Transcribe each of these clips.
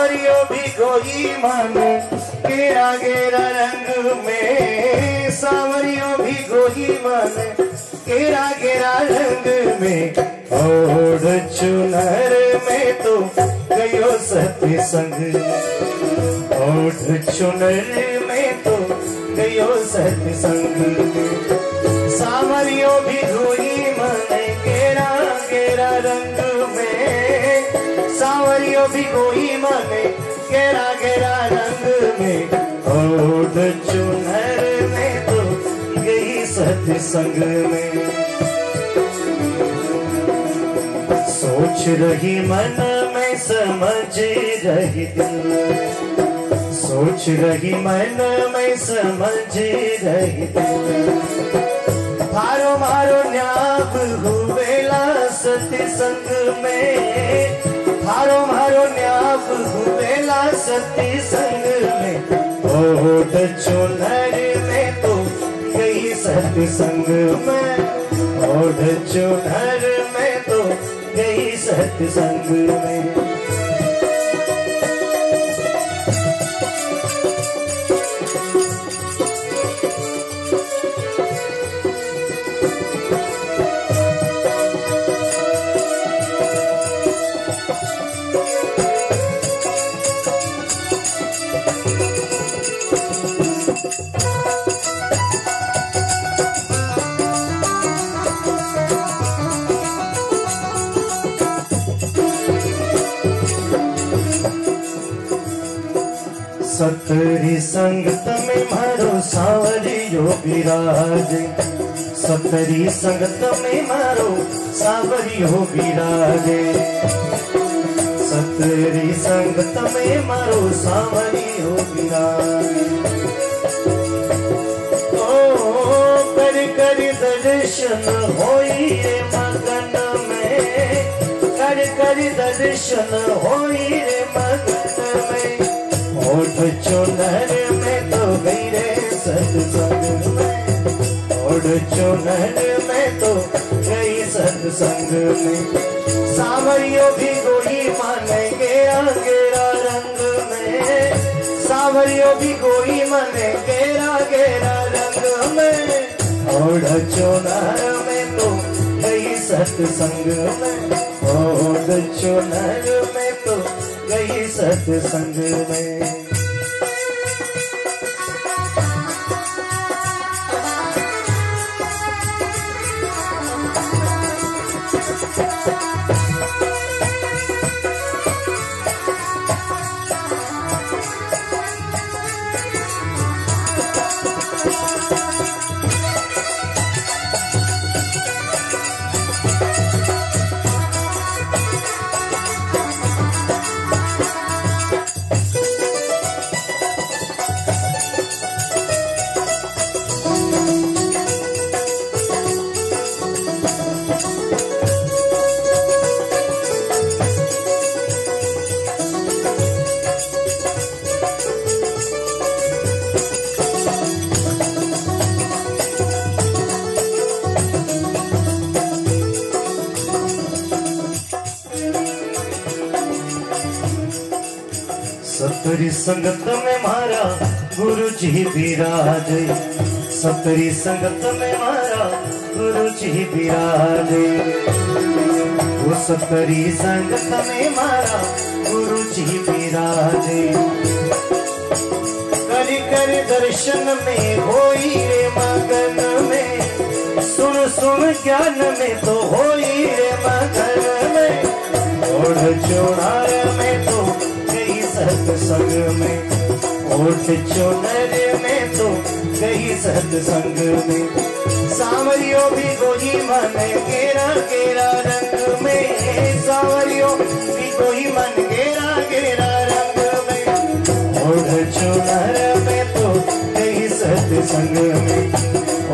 सावरियो भी कोई मन गेरा गेरा रंग में, सावरियो भी कोई मन गेरा गेरा रंग में, ओढ़ चुनर में तो गयो सत्य संग, ओढ़ चुनर में तो गयो सत्य संग। सावरियो भी कोई मन गेरा गेरा रंग में, सावरियो भी कोई मन गेरा गेरा रंग में, ओढ़ चुनर में तो गई सत्य संग में। सोच रही मन में समझ रही दिल, सोच रही मन में समझ रही दिल, मारो मारो न्याप हुएला सत्य संग में, मारो मारो न्याप हुएला सत्य संग में, ओढ़ चुनर में तो गई सत्य संग में, ओढ़ चुनर में तो गई सत्य संग में। सतरी संगत में मारो सावरियो विराजे, सतरी संगत में मारो सावरियो विराजे, सतरी संगत में मारो सावरियो विराजे। ओ कर कर दर्शन होई रे मगन में, कर कर दर्शन होई रे मगन में, ओढ़ चुनर में तो गई रे सत्संग में, ओढ़ चुनर में तो गई सत्संग में। सावरियो भी कोई मन गेरा गेरा रंग में, सावरियो भी कोई मन गेरा गेरा रंग में, ओढ़ चुनर में तो गई सत्संग में, ओढ़ चुनर में तो गई सत्संग में। सतरी संगत में मारा गुरु जी विराजे, सतरी संगत में मारा गुरु जी विराजे, वो सतरी संगत में मारा गुरु जी विराजे। करी कर दर्शन में होई रे मगन में, सुन सुन ज्ञान में तो होई रे मगन में, ओढ़ चुनार में तो गई सत्संग में, ओढ़ चुनर में तो गई सत्संग में। सावरियो भी कोई मन गेरा गेरा रंग में, सावरियो भी कोई मन गेरा गेरा रंग में, ओढ़ चुनर में तो गई सत्संग में,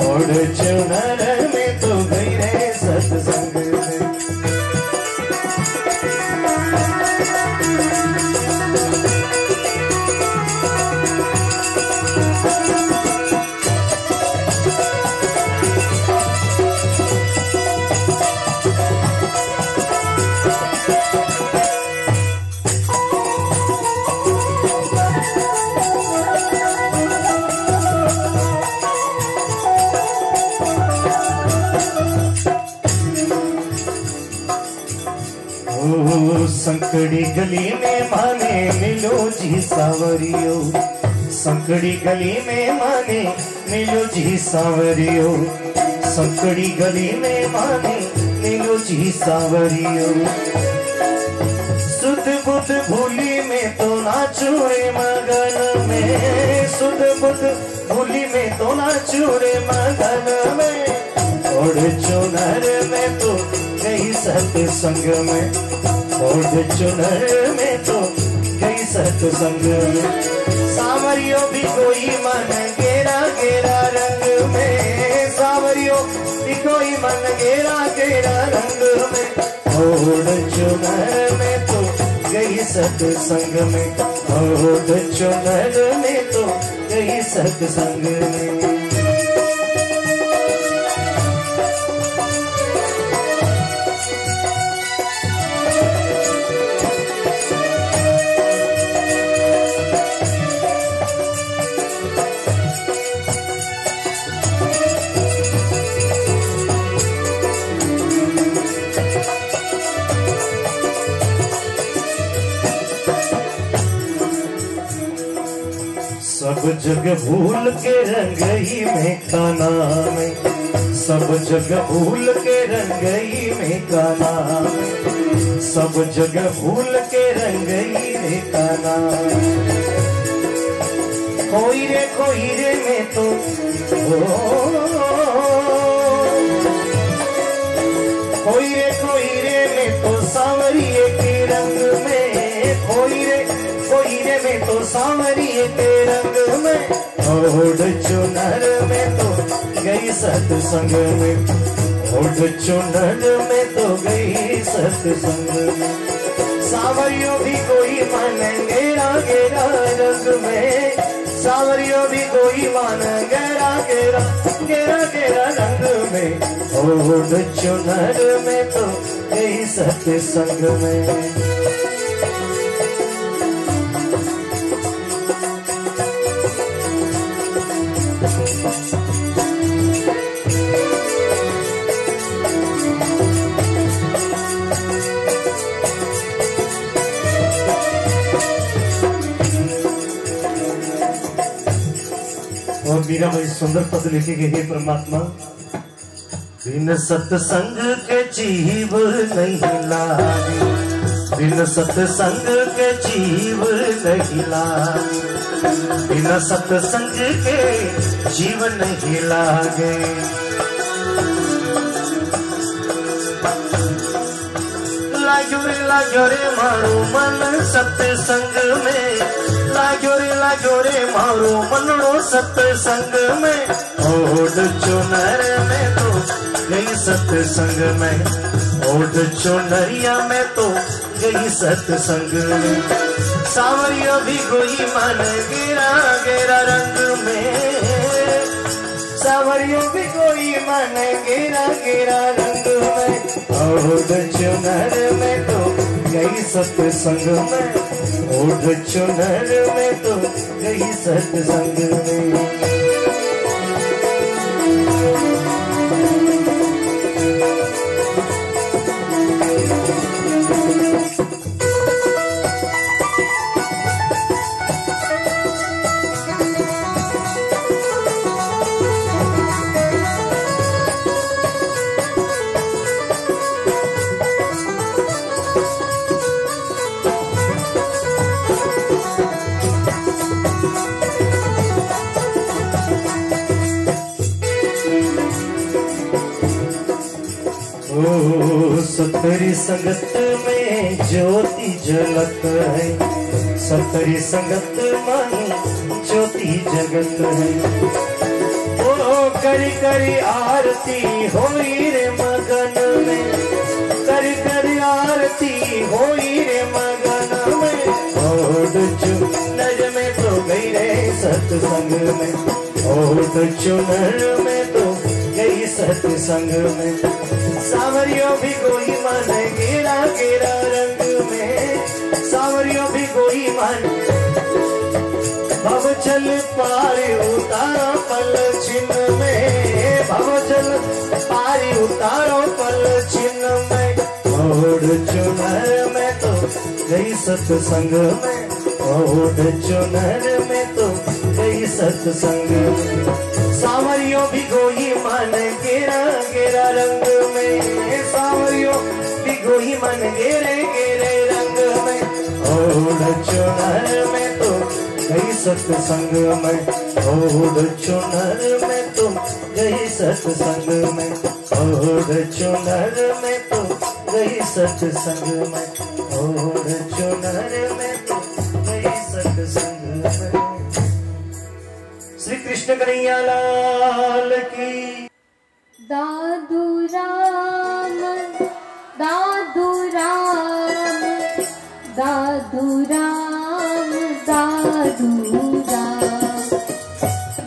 ओढ़ चुनर में तो गई रे सत्संग में। संकड़ी गली में माने मिलो जी सावरियो, संकड़ी गली में माने मिलो जी सावरियो, संकड़ी गली में माने मिलो जी सावरियो। सुध बुध भूली में तो नाचू रे मगन में, सुध बुध भूली में तो नाचू रे मगन में, ओढ़ चुनर में तो गई सत्संग में, ओढ़ चुनर में तो गई सत्संग में। सावरियो भी कोई मन गेरा गेरा रंग में, सावरियो भी कोई मन गेरा गेरा रंग में, ओढ़ चुनर में तो गई सत्संग में, ओढ़ चुनर में तो गई सत्संग में। सब जग भूल के रंग ही में का नाम, सब जग भूल के रंग ही में का नाम, सब जग भूल के रंग ही में का नाम। कोई रे में तो कोई रे में तो सांवरिये के रंग में, कोई रे में तो सांवरिये के रंग में, ओढ़ चुनर में तो गई सत्संग में, ओढ़ चुनर में तो गई सत्संग में। सावरियों भी कोई मन गेरा गेरा रंग में, सावरियों भी कोई मन गेरा गेरा गेरा गेरा रंग में, ओढ़ चुनर में तो गई सत्संग में। और मीरा में सुंदर पद लिखे गए, हे परमात्मा बिन सत्संग के जीव नहीं लागे, बिन सत्संग के जीव नहीं लागे, बिन सत्संग के जीव नहीं लागे। लाग्यो रे मारो मन सत्संग में, लाग्यो रे मारो मनों सत्संग में, ओढ़ चुनर में तो गई सत्संग में, ओढ़ चुनरिया में तो गई सत्संग में। सावरिया भी कोई मन गेरा गेरा रंग में, सावरिया भी कोई मन गेरा गेरा रंग में, ओढ़ चुनर में तो गई सत्संग में, ओढ़ चुनर में तो गई सत्संग में। सतरी संगत में ज्योति जलत है, सतरी संगत में ज्योति जगत है। ओ करी करी आरती होई रे मगन में, करी करी आरती होई रे मगन में, ओढ़ चुनर में तो गई रे सत्संग में, ओढ़ चुनर में तो गई सत्संग में। सावरियों भी कोई मन गेरा गेरा रंग में, सावरियों भी कोई मन भव चल पारी उतारो पल छिन्न में, भव चल पारी उतारो पल छिन्न में, ओढ़ चुनर में तो गई सत्संग में, ओढ़ चुनर में तो गई सत्संग में। सांवरियों भिगोई मन गेरा गेरा रंग में, सांवरियों भिगोई मन गेरे गेरे रंग में, ओढ़ चुनर में तो गई सत्संग में, ओढ़ चुनर में तो गई सत्संग में, ओढ़ चुनर में तो गई सत्संग में, ओढ़ चुनर में तो गई सत्संग में। श्री कृष्ण कन्हैया लाल की। दादू राम दादू राम दादू राम दादू राम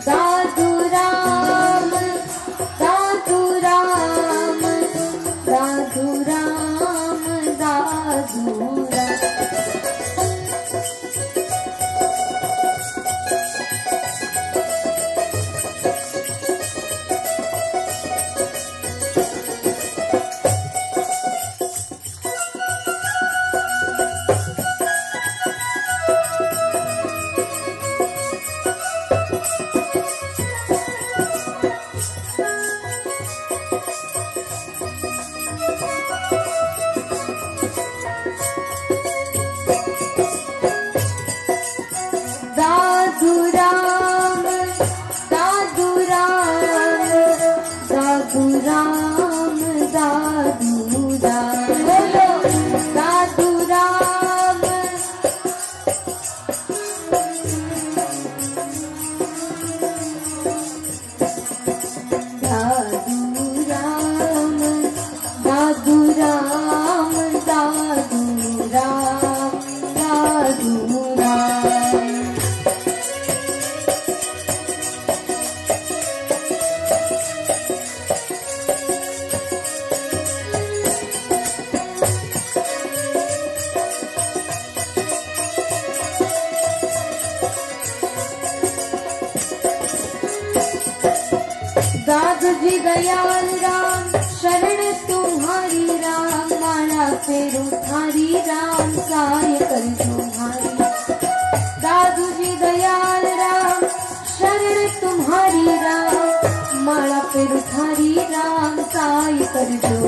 दादू राम दादू राम दादू राम दादू राम। दादू जी दयाल राम शरण तुम्हारी राम, माला फेरू थारी राम साय कर तुम्हारी। दादू जी दयाल राम शरण तुम्हारी राम, माला फेरू थारी राम साय कर जो।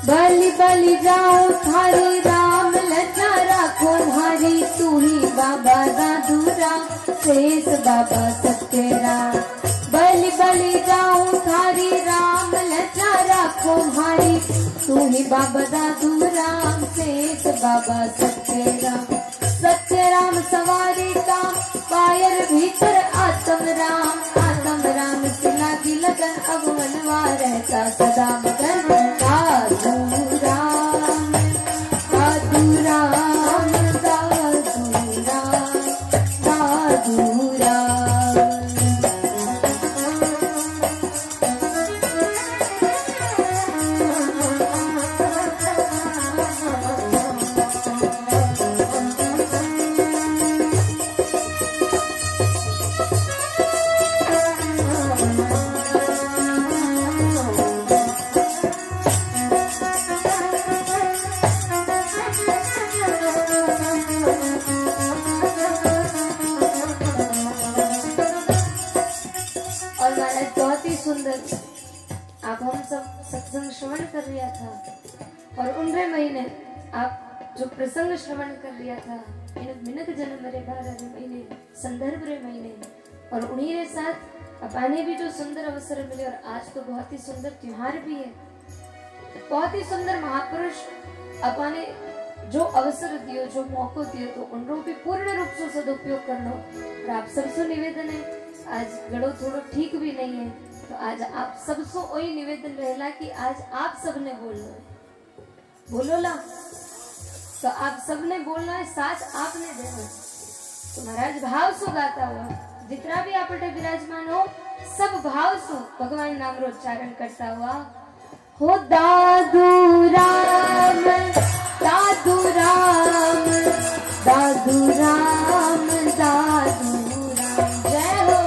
बलि बलि जाओ थारी राम, लज्जा राखो भारी, तू ही बाबा दादू राम शेष बाबा सत्य राम। बलि बलि जाऊं थारी राम, लज्जा राखो भारी, तू ही बाबा दादू राम शेष बाबा सत्य राम। सत्य राम सवारी काम, पायर भीतर आत्म राम से लागी लगन, अब मनवा रहता सदा मगन। दादू राम दादू राम दादू राम दादू राम। आप हम सब सत्संग श्रवण कर लिया था, और 19 महीने आप जो प्रसंग श्रवण कर लिया था, इन मिनक जन्म रे 12 महीने संदर्भ रे महीने, और उन्हीं के साथ अपाने भी जो सुंदर अवसर मिले, और आज तो बहुत ही सुंदर त्योहार भी है, बहुत ही सुंदर महापुरुष अपाने जो अवसर दियो, जो मौको दियो, तो उनको भी पूर्ण रूप से सदुपयोग कर लो। और आप सबसे निवेदन है, आज गड़ो थोड़ा ठीक भी नहीं है, तो आज आप सबसे वही निवेदन रहेला कि आज आप सबने बोलो ला, तो आप सबने बोलना है, साथ आपने देना। तो महाराज भाव सो गाता हुआ, जितना भी आप विराजमान हो, सब भाव सो भगवान नाम रो उच्चारण करता हुआ, हो दादू राम दादू राम दादू राम दादू राम। जय हो।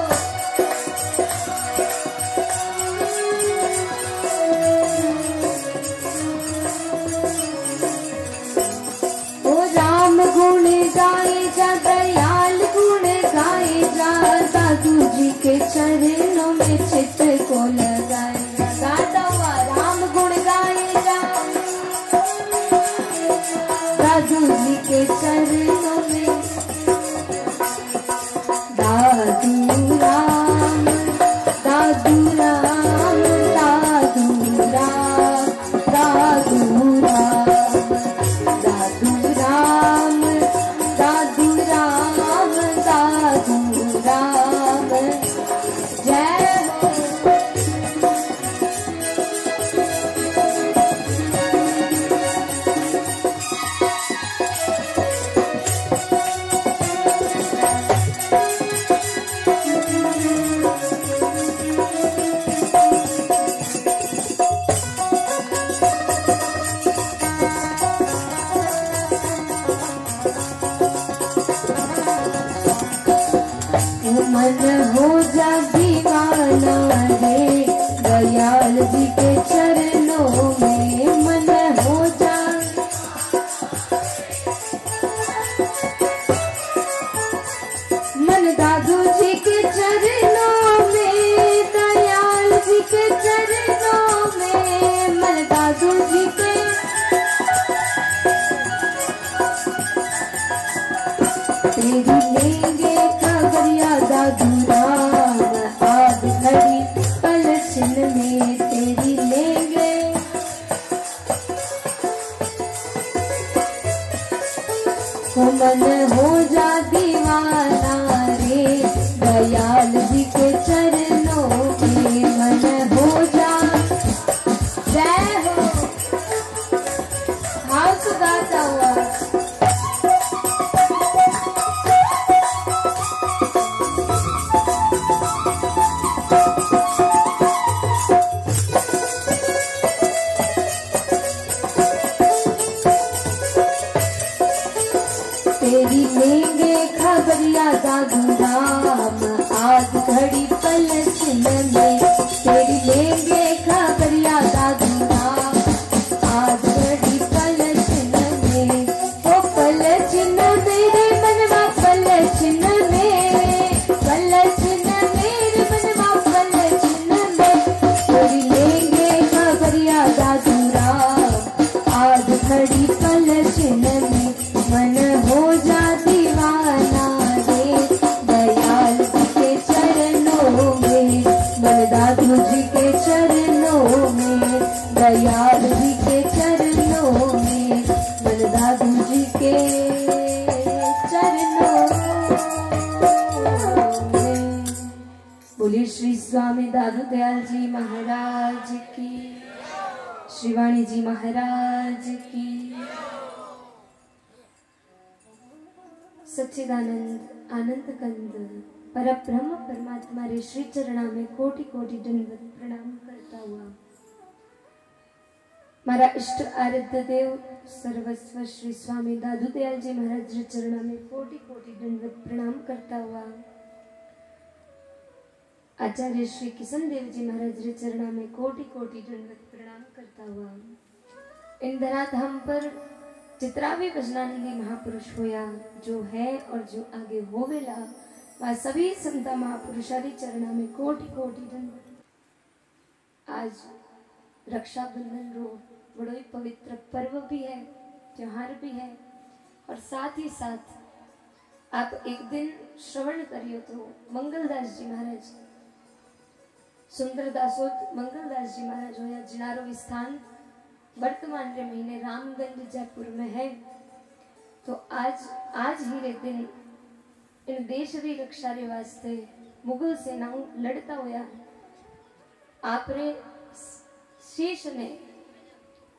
शिवानी जी महाराज की। सच्चिदानंद आनंद कंद पर ब्रह्म परमात्मा रे श्री चरणा में कोटि कोटि दंडवत प्रणाम करता हुआ मारा इष्ट आराध्य देव सर्वस्व श्री स्वामी दादू दयाल जी महाराज रे चरणा में कोटि कोटि दंडवत प्रणाम करता हुआ आचार्य श्री किशन देव जी महाराज रे चरणा में कोटि कोटि दंडवत प्रणाम करता हुआ इन धराधाम पर जितना भी भजनानंदी महापुरुष होया जो है और जो आगे होवेला वह सभी संता महापुरुषारी चरणा में कोटि कोटि दंडवत। आज रक्षाबंधन रो बड़ो ही पवित्र पर्व भी है, त्योहार भी है और साथ ही साथ आप एक दिन श्रवण करियो तो मंगलदास जी महाराज सुंदरदासोत मंगलदास जी महाराज होया जिनारो स्थान वर्तमान रे महीने रामगंज जयपुर में है। तो आज ही रे दिन इन देश री रक्षा रे वास्ते मुगल सेनाओं लड़ता होया आपरे शीश ने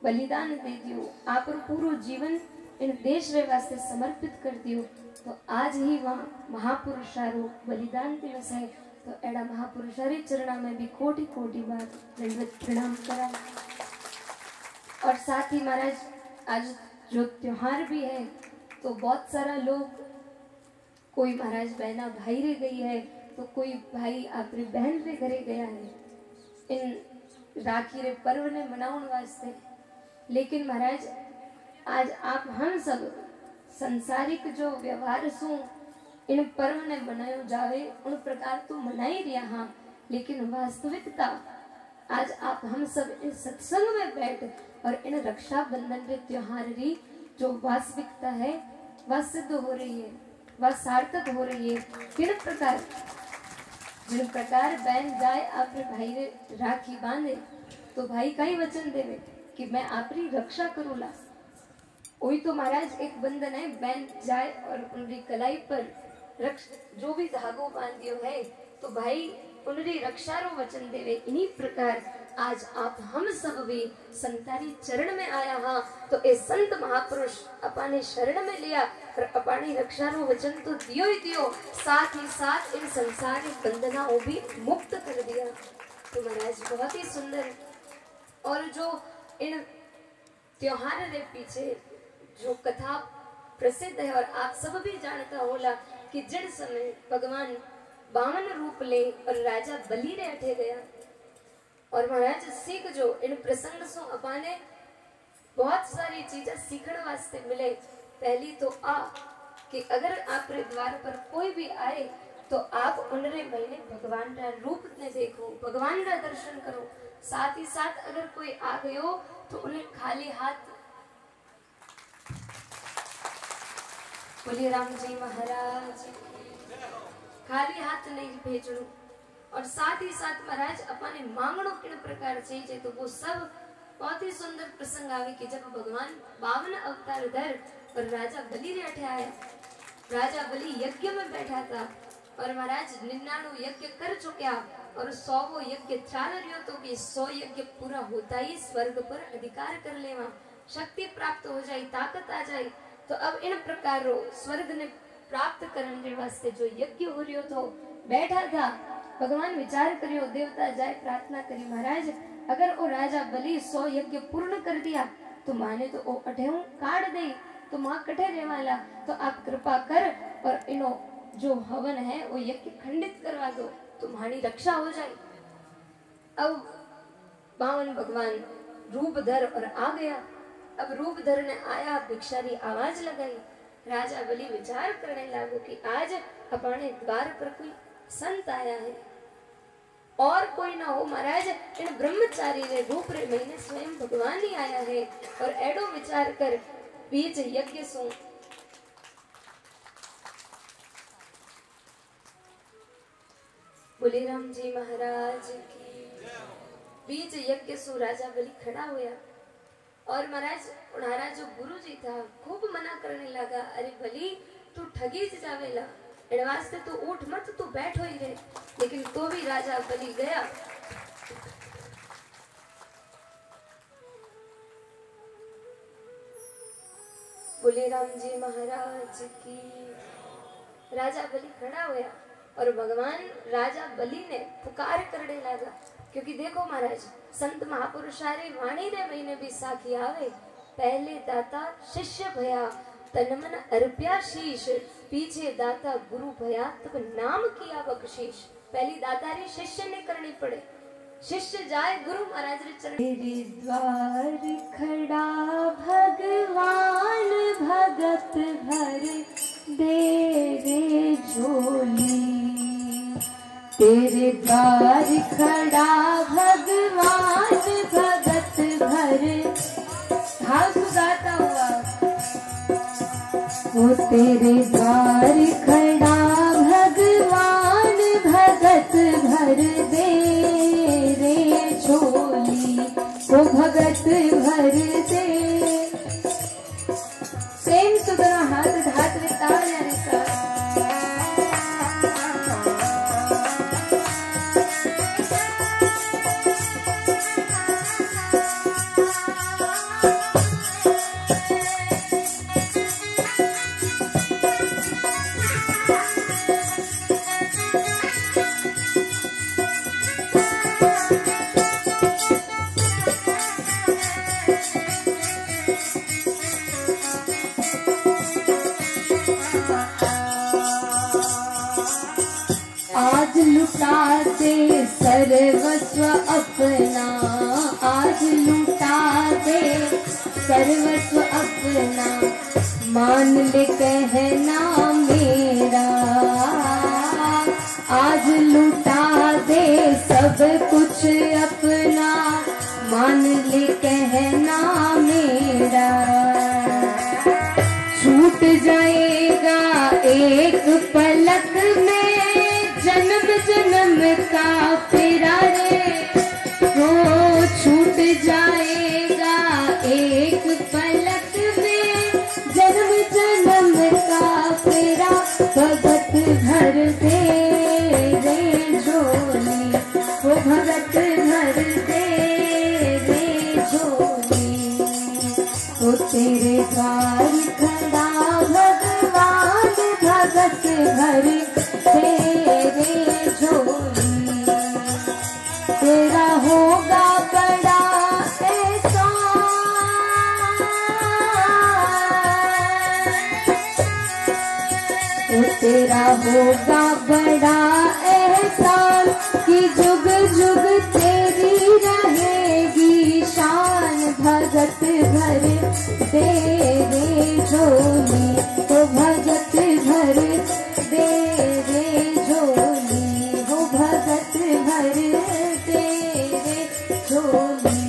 बलिदान दे दियो, आप पूरो जीवन इन देश रे वास्ते समर्पित कर दियो। तो आज ही वहाँ महापुरुषारो बलिदान दिवस है। तो एड़ा महापुरुषारी चरणा में भी कोटि कोटि बार दंडवत प्रणाम करा। और साथ ही महाराज आज जो त्योहार भी है तो बहुत सारा लोग, कोई महाराज बहना भाई रे गई है तो कोई भाई आपरी बहन रे घरे गया है इन राखी रे पर्व ने मनाउन वास्ते। लेकिन महाराज आज आप हम सब संसारिक जो व्यवहार सु इन पर्व ने मनायो जावे उन प्रकार तो मना ही रिया हाँ, लेकिन वास्तविकता आज आप हम सब इन सत्संग में बैठ और इन रक्षाबंधन के त्योहार री जो वास्तविकता है वह सिद्ध हो रही है, वह सार्थक हो रही है। किन प्रकार, जिन प्रकार बहन जाए आपरे भाई रे राखी बांधे तो भाई कई वचन देवे कि मैं आपरी रक्षा करूला। वही तो महाराज एक बंधन है, बहन जाए और उनकी कलाई पर जो भी धागो बांधियो है तो भाई उनकी रक्षा रो वचन देवे। इन्हीं प्रकार आज आप हम सब भी संतारी चरण में आया हाँ तो ए संत महापुरुष अपने शरण में लिया और अपनी रक्षा रो वचन तो दियो ही दियो, साथ ही साथ इन संसारी बंधनाओं भी मुक्त कर दिया। तो महाराज बहुत ही सुंदर। और जो इन त्योहार के पीछे जो कथा प्रसिद्ध है और आप सब भी जानता होला कि जिन समय भगवान 52 रूप ले और राजा बलि रे अठे गया और महाराज सीख जो इन प्रसंग सो अपने बहुत सारी चीजें सीखने वास्ते मिले। पहली तो कि अगर आप द्वार पर कोई भी आए तो आप उनरे महीने भगवान का रूप ने देखो, भगवान का दर्शन करो। साथ ही साथ अगर कोई आ गयो तो उन्हें खाली हाथ बोलिए राम जी महाराज खाली हाथ नहीं भेजो। और साथ ही साथ महाराज अपने मांगणो किन प्रकार चाहिए तो वो सब बहुत ही सुंदर प्रसंग आवे कि जब भगवान 52 अवतार धर और राजा बलि रे अठे आया। राजा बलि यज्ञ में बैठा था और महाराज 99 यज्ञ कर चुका और 100 यज्ञ चाल रही तो कि 100 यज्ञ पूरा होता ही स्वर्ग पर अधिकार कर लेवा, शक्ति प्राप्त हो जाए, ताकत आ जाए। तो अब इन प्रकार स्वर्ग ने प्राप्त करने वास्ते जो यज्ञ हो रही तो बैठा था। भगवान विचार करियो, देवता जाए प्रार्थना करी महाराज अगर वो राजा बलि 100 यज्ञ पूर्ण कर दिया तो माने तो वो अठेऊ काट दे तो मां कठे रेवाला, तो आप कृपा कर और इनो जो हवन है वो यज्ञ खंडित करवा दो तो तुम्हारी रक्षा हो जाए। अब 52 भगवान रूपधर और आ गया। अब रूपधर ने आया, भिक्षारी आवाज लगाई। राजा बलि विचार करने लागो कि आज अपने द्वार पर कोई संत आया है और कोई ना हो महाराज इन ब्रह्मचारी रे रूप रे महीने स्वयं भगवान ही आया है। और एडो विचार कर बीज यज्ञ सो बोले राम जी महाराज की बीज यज्ञ सो राजा बलि खड़ा हुआ और महाराज उन्हारा जो गुरु जी था खूब मना करने लगा, अरे बलि तू ठगी जावेला, एड वास्ते तू उठ मत, तू बैठो ही रहे। लेकिन तो भी राजा बलि गया। बोले राम जी महाराज की। राजा बलि खड़ा हुआ और भगवान राजा बलि ने पुकार करने लगा, क्योंकि देखो महाराज संत महापुरुषारे वाणी रे महीने भी साखी आवे। पहले दाता शिष्य भया तन मन अर्प्या शीश, पीछे दाता गुरु भया तब नाम किया बख्शीश। पहली दातारी शिष्य ने करनी पड़े, शिष्य जाए गुरु महाराज रे चरण। तेरे द्वार खड़ा भगवान भगत भर दे रे झोली, तेरे द्वार खड़ा भगवान भगत भर। हाँ सुगाता हुआ वो तेरे द्वार खड़ा भगवान भगत भर दे रे झोली, वो भगत भर दे। प्रेम सुधरा हाथ धात रे ताल रे सा। आज लुटा दे सर्वस्व अपना, आज लुटा दे सर्वस्व अपना, मान ले कहना मेरा। आज लुटा दे सब कुछ अपना, मान ले कहना मेरा। छूट जाए एक पलक में जन्म जन्म का फेरा रे वो छूट जाएगा। एक पलक में जन्म जन्म का फेरा भगत भर दे रे झोली, वो भगत भर दे रे झोली। वो तेरे द्वार खड़ा भगवान भगत भर तेरे झोली। तेरा होगा बड़ा एहसान, वो तेरा होगा बड़ा एहसान कि जुग जुग तेरी रहेगी शान। भगत भर तेरे झोली, तो भगत भर तेरे झोली, वो भगत भर तेरे झोली।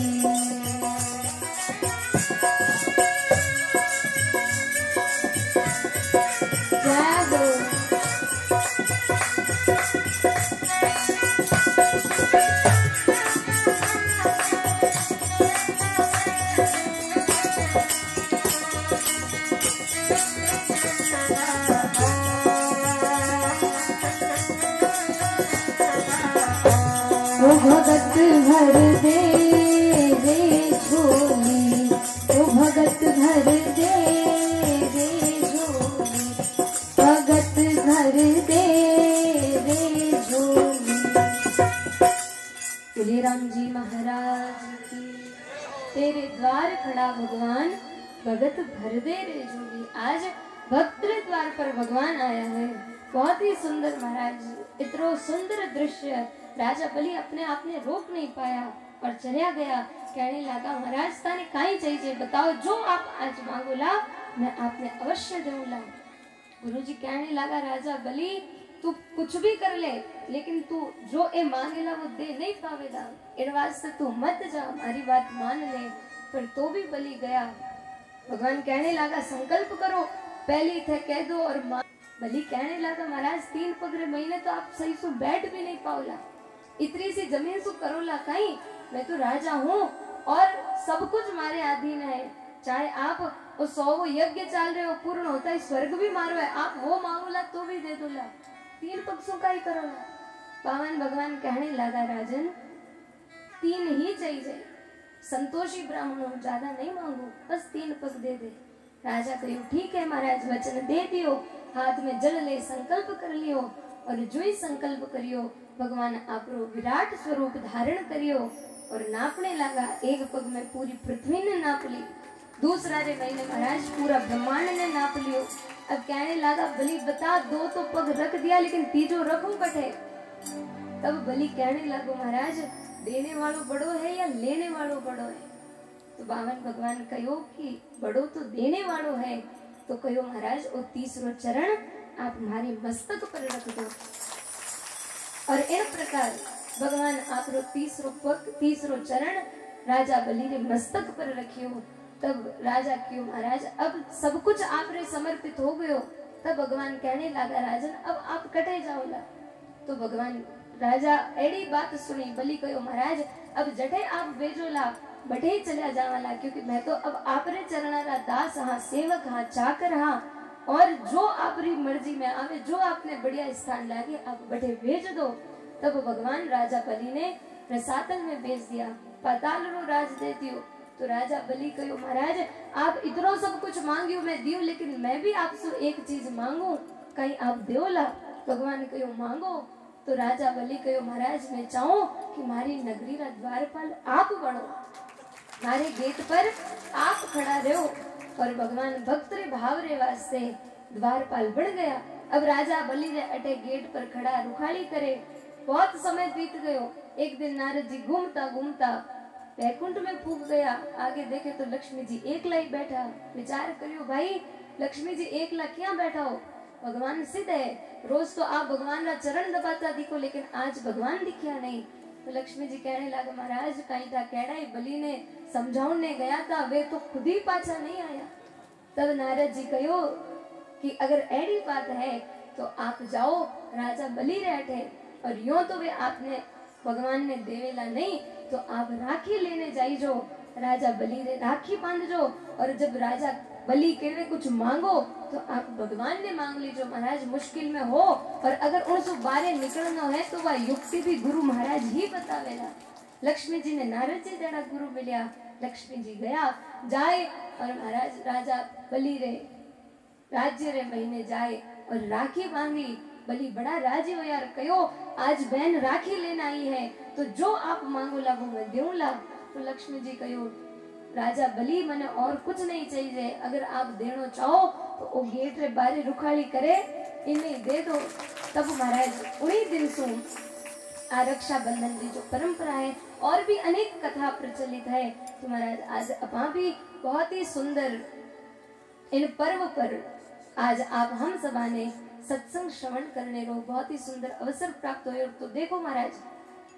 जागो वो भगत भर दे रे झोली, वो भगत भर दे रे झोली, भगत भर दे रे झोली। तुलसीराम जी महाराज की। तेरे द्वार खड़ा भगवान भगत भर दे रे झोली। आज भक्त द्वार पर भगवान आया है। बहुत ही सुंदर महाराज, इतना सुंदर दृश्य। राजा बलि अपने आप ने रोक नहीं पाया और चलिया गया। कहने लगा महाराज ताने काई चाहिए बताओ, जो आप आज मांगोला मैं आपने अवश्य दूंगा। गुरुजी कहने लगा राजा बलि तू कुछ भी कर ले लेकिन तू जो ए मांगेला वो दे नहीं पावेगा। इन वास्ते तू मत जा, हमारी बात मान ले। पर तो भी बलि गया। भगवान कहने लगा संकल्प करो, पहले थे कह दो और बलि कहने लगा महाराज 3 पगरे महीने तो आप सही से बैठ भी नहीं पाओला, इतनी सी जमीन सु करोला कहीं। मैं तो राजा हूँ और सब कुछ हमारे अधीन है। चाहे आप वो 100 यज्ञ चल रहे हो पूर्ण होता है, स्वर्ग भी मारो है, आप वो मांगोला तो भी दे दोला, 3 पक्षों का ही करोला। पावन भगवान कहने लगा राजन 3 ही चाहिए, संतोषी ब्राह्मण हूँ, ज्यादा नहीं मांगू, बस 3 पग दे दे। राजा कहो ठीक है महाराज वचन दे दियो। हाथ में जल ले संकल्प कर लियो और जो ही संकल्प करियो भगवान आपरो विराट स्वरूप धारण करियो और नापने लगा। एक पग में पूरी पृथ्वी ने नाप ली, दूसरा रे महीने महाराज पूरा ब्रह्मांड ने नाप लियो। अब कहने लगा बलि बता 2 तो पग रख दिया लेकिन तीजो रखूं कठे। तब बलि कहने लगो महाराज देने वालों बड़ो है या लेने वालों बड़ो है। तो बावन भगवान कहो कि बड़ो तो देने वालों है। तो कहो महाराज वो 30रो चरण आप हमारे मस्तक पर रख दो। और इन प्रकार भगवान आप 30रो पग 30रो चरण राजा बलि रे मस्तक पर रखियो। तब राजा क्यों महाराज अब सब कुछ आप रे समर्पित हो गयो। तब भगवान कहने लगा राजन अब आप कटे जाओला। तो भगवान राजा एड़ी बात सुनी। बलि कहो महाराज अब जटे आप भेजोला बटे ही चलिया जावाला, क्योंकि मैं तो अब आप रे चरणारा दास हाँ, सेवक हाँ, चाकर हाँ, और जो आपरी मर्जी में आवे जो आपने बढ़िया स्थान लागे आप बटे भेज दो। तब भगवान राजा बलि ने रसातल में भेज दिया, पाताल रो राज दे दियो। तो राजा बलि कहो महाराज आप इतनो सब कुछ मांगियो मैं दियो, लेकिन मैं भी आपसे एक चीज मांगू, कहीं आप देओला। भगवान कहो मांगो। तो राजा बलि कहो महाराज मैं चाहूं कि हमारी नगरी रा द्वारपाल आप बनो, हमारे गेट पर आप खड़ा रहो। और भगवान भक्त रे भाव रे वास्ते द्वारपाल बन गया। अब राजा बलि रे अटे गेट पर खड़ा रुखाड़ी करे। बहुत समय बीत गयो। एक दिन नारद जी घूमता घूमता वैकुंठ में फूक गया। आगे देखे तो लक्ष्मी जी एकला ही बैठा। विचार करियो भाई लक्ष्मी जी एकला क्या बैठा हो, भगवान सिद्ध है, रोज तो आप भगवान का चरण दबाता दिखो, लेकिन आज भगवान दिखया नहीं। तो लक्ष्मी जी कहने लगा महाराज कहीं था कैड़ा ही बलि ने समझाने गया था, वे तो खुद ही पाछा नहीं आया। तब नारद जी कहो कि अगर ऐसी बात है तो आप जाओ राजा बलि रहते, और यूं तो वे आपने भगवान ने देवेला नहीं, तो आप राखी लेने जाई जो, राजा बलि रे राखी बांध जो, और जब राजा बलि के कुछ मांगो तो आप भगवान ने मांग लीजो। महाराज मुश्किल में हो और अगर उनसे बारे निकलना है तो वह युक्ति भी गुरु महाराज ही बतावेला। लक्ष्मी जी ने नारद जी जड़ा गुरु मिलिया, लक्ष्मी जी गया जाए और महाराज राजा बलि रे राज्य रे महीने जाए और राखी बांधी। बलि बड़ा राजी हो यार, कहो आज बहन राखी लेना आई है तो जो आप मांगो ला वो मैं दूंला। तो लक्ष्मी जी कहो राजा बलि मने और कुछ नहीं चाहिए, अगर आप देनो चाहो तो वो गेट रे बारे रुखाली करे इन्हें दे दो। तब महाराज उन्हीं दिन सु आ रक्षाबंधन की जो परंपरा है और भी अनेक कथा प्रचलित है। तो महाराज आज अपा भी बहुत ही सुंदर इन पर्व पर आज आप हम सभा ने सत्संग श्रवण करने रो बहुत ही सुंदर अवसर प्राप्त हो। तो देखो महाराज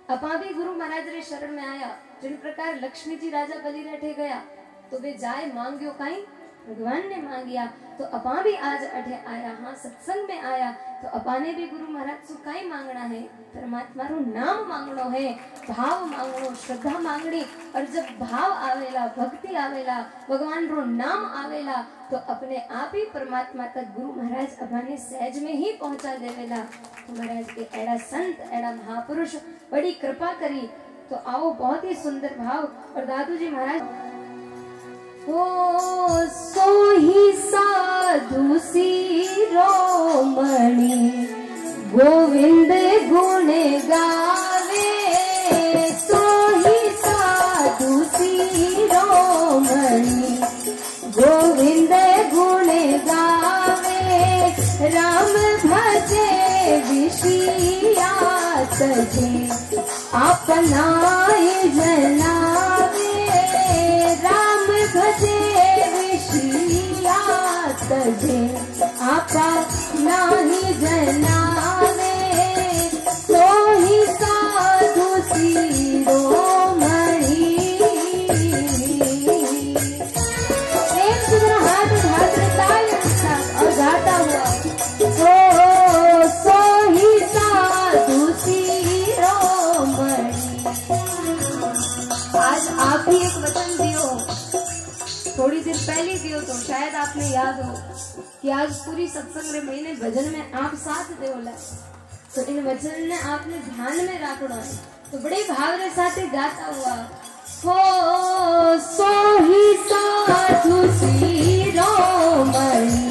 अपा भी गुरु महाराज रे शरण में आया, जिन प्रकार लक्ष्मी जी राजा बलि रहते गया तो वे जाए मांगियो काई भगवान ने मांगिया। तो अपा भी आज अठे आया, हाँ सत्संग में आया, तो अपा ने भी गुरु महाराज सु काई मांगना है, परमात्मा रो नाम मांगनो है, भाव मांगनो, श्रद्धा मांगनी। और जब भाव आवेला, भक्ति आवेला, भगवान रो नाम आवेला तो अपने आप ही परमात्मा तक गुरु महाराज अपने सहज में ही पहुंचा देवेला। तो महाराज के एड़ा संत, एड़ा महापुरुष बड़ी कृपा करी। तो आओ बहुत ही सुंदर भाव। और दादू जी महाराज ओ सोही साधु शिरोमणि गोविंद गुण गावे, सोही साधु शिरोमणि गोविंद गुण गावे, राम भजे विषिया सजे अपनाए जनावे, राम भजे विषिया सजे अपनाए जनावे, सोही साधु शिरोमणि। एक सुंदर हाथ उठाकर तालियों के साथ और गाता हुआ ओ सोही साधु शिरोमणि। आज आप ही एक वचन दियो, थोड़ी देर पहले दियो, तो शायद आपने याद हो कि आज पूरी सत्संग रे महीने भजन में आप साथ देवला। तो इन वचन ने आपने ध्यान में रखना है। तो बड़े भाव रे साथ गाता हुआ हो सोही साधु शिरोमणि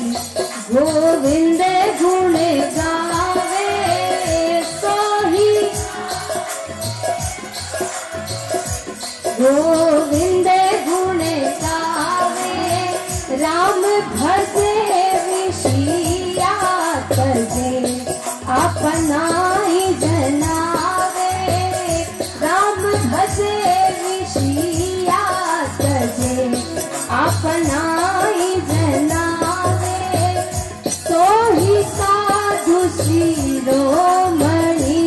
गोविंद गुण गावे, सोही गोविंद गुण गावे, राम भजे विषिया तजे अपनाई जनावे, राम भजे विषिया तजे अपनाई जनावे, सोही साधु शिरोमणि।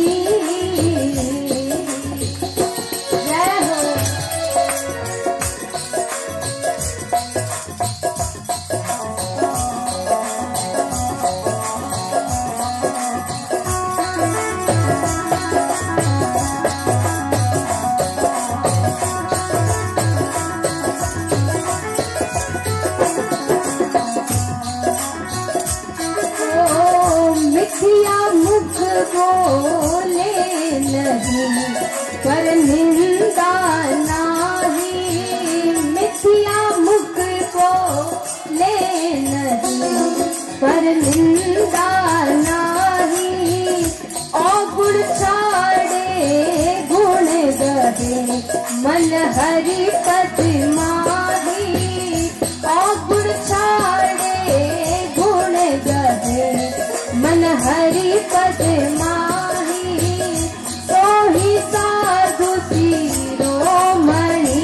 जय हो। बोले नहीं पर निंदा नाही, मिथ्या मुख बोले नहीं पर निंदा नाही, औगुण छाड़े गुण गहे मन हरि पद माही, औगुण छाड़े गुण गहे मन हरि पद माही, सोही साधु शिरोमणि।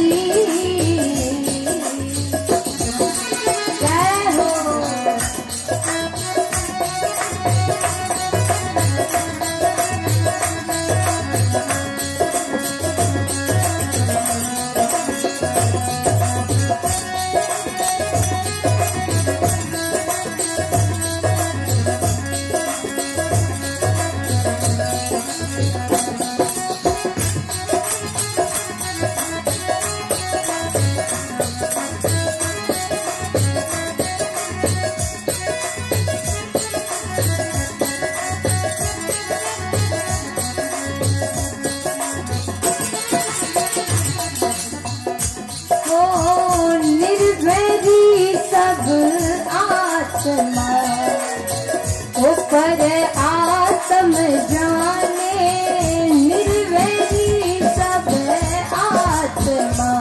जय हो। पर आत्म जाने निर्वैरी सब आत्मा,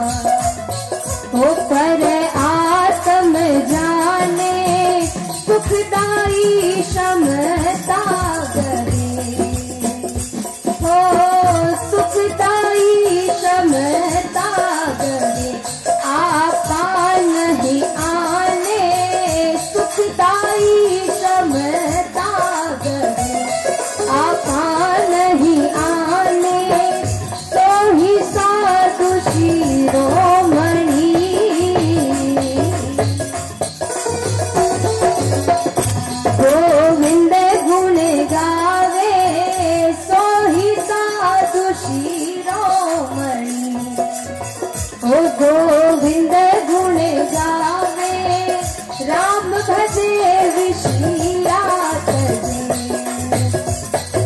ओ पर आत्म जाने सुखदाई क्षमता करे, ओ सुखदाई क्षमता करे, आपा नहीं आने सुखदाई क्षमता करे, आपा नहीं आने तो ही साधु शिरोमणि, गोविंद गुण गावे सो ही साधु शिरोमणि, ओ गोविंद गुण गावे राम भजे विषया तजे,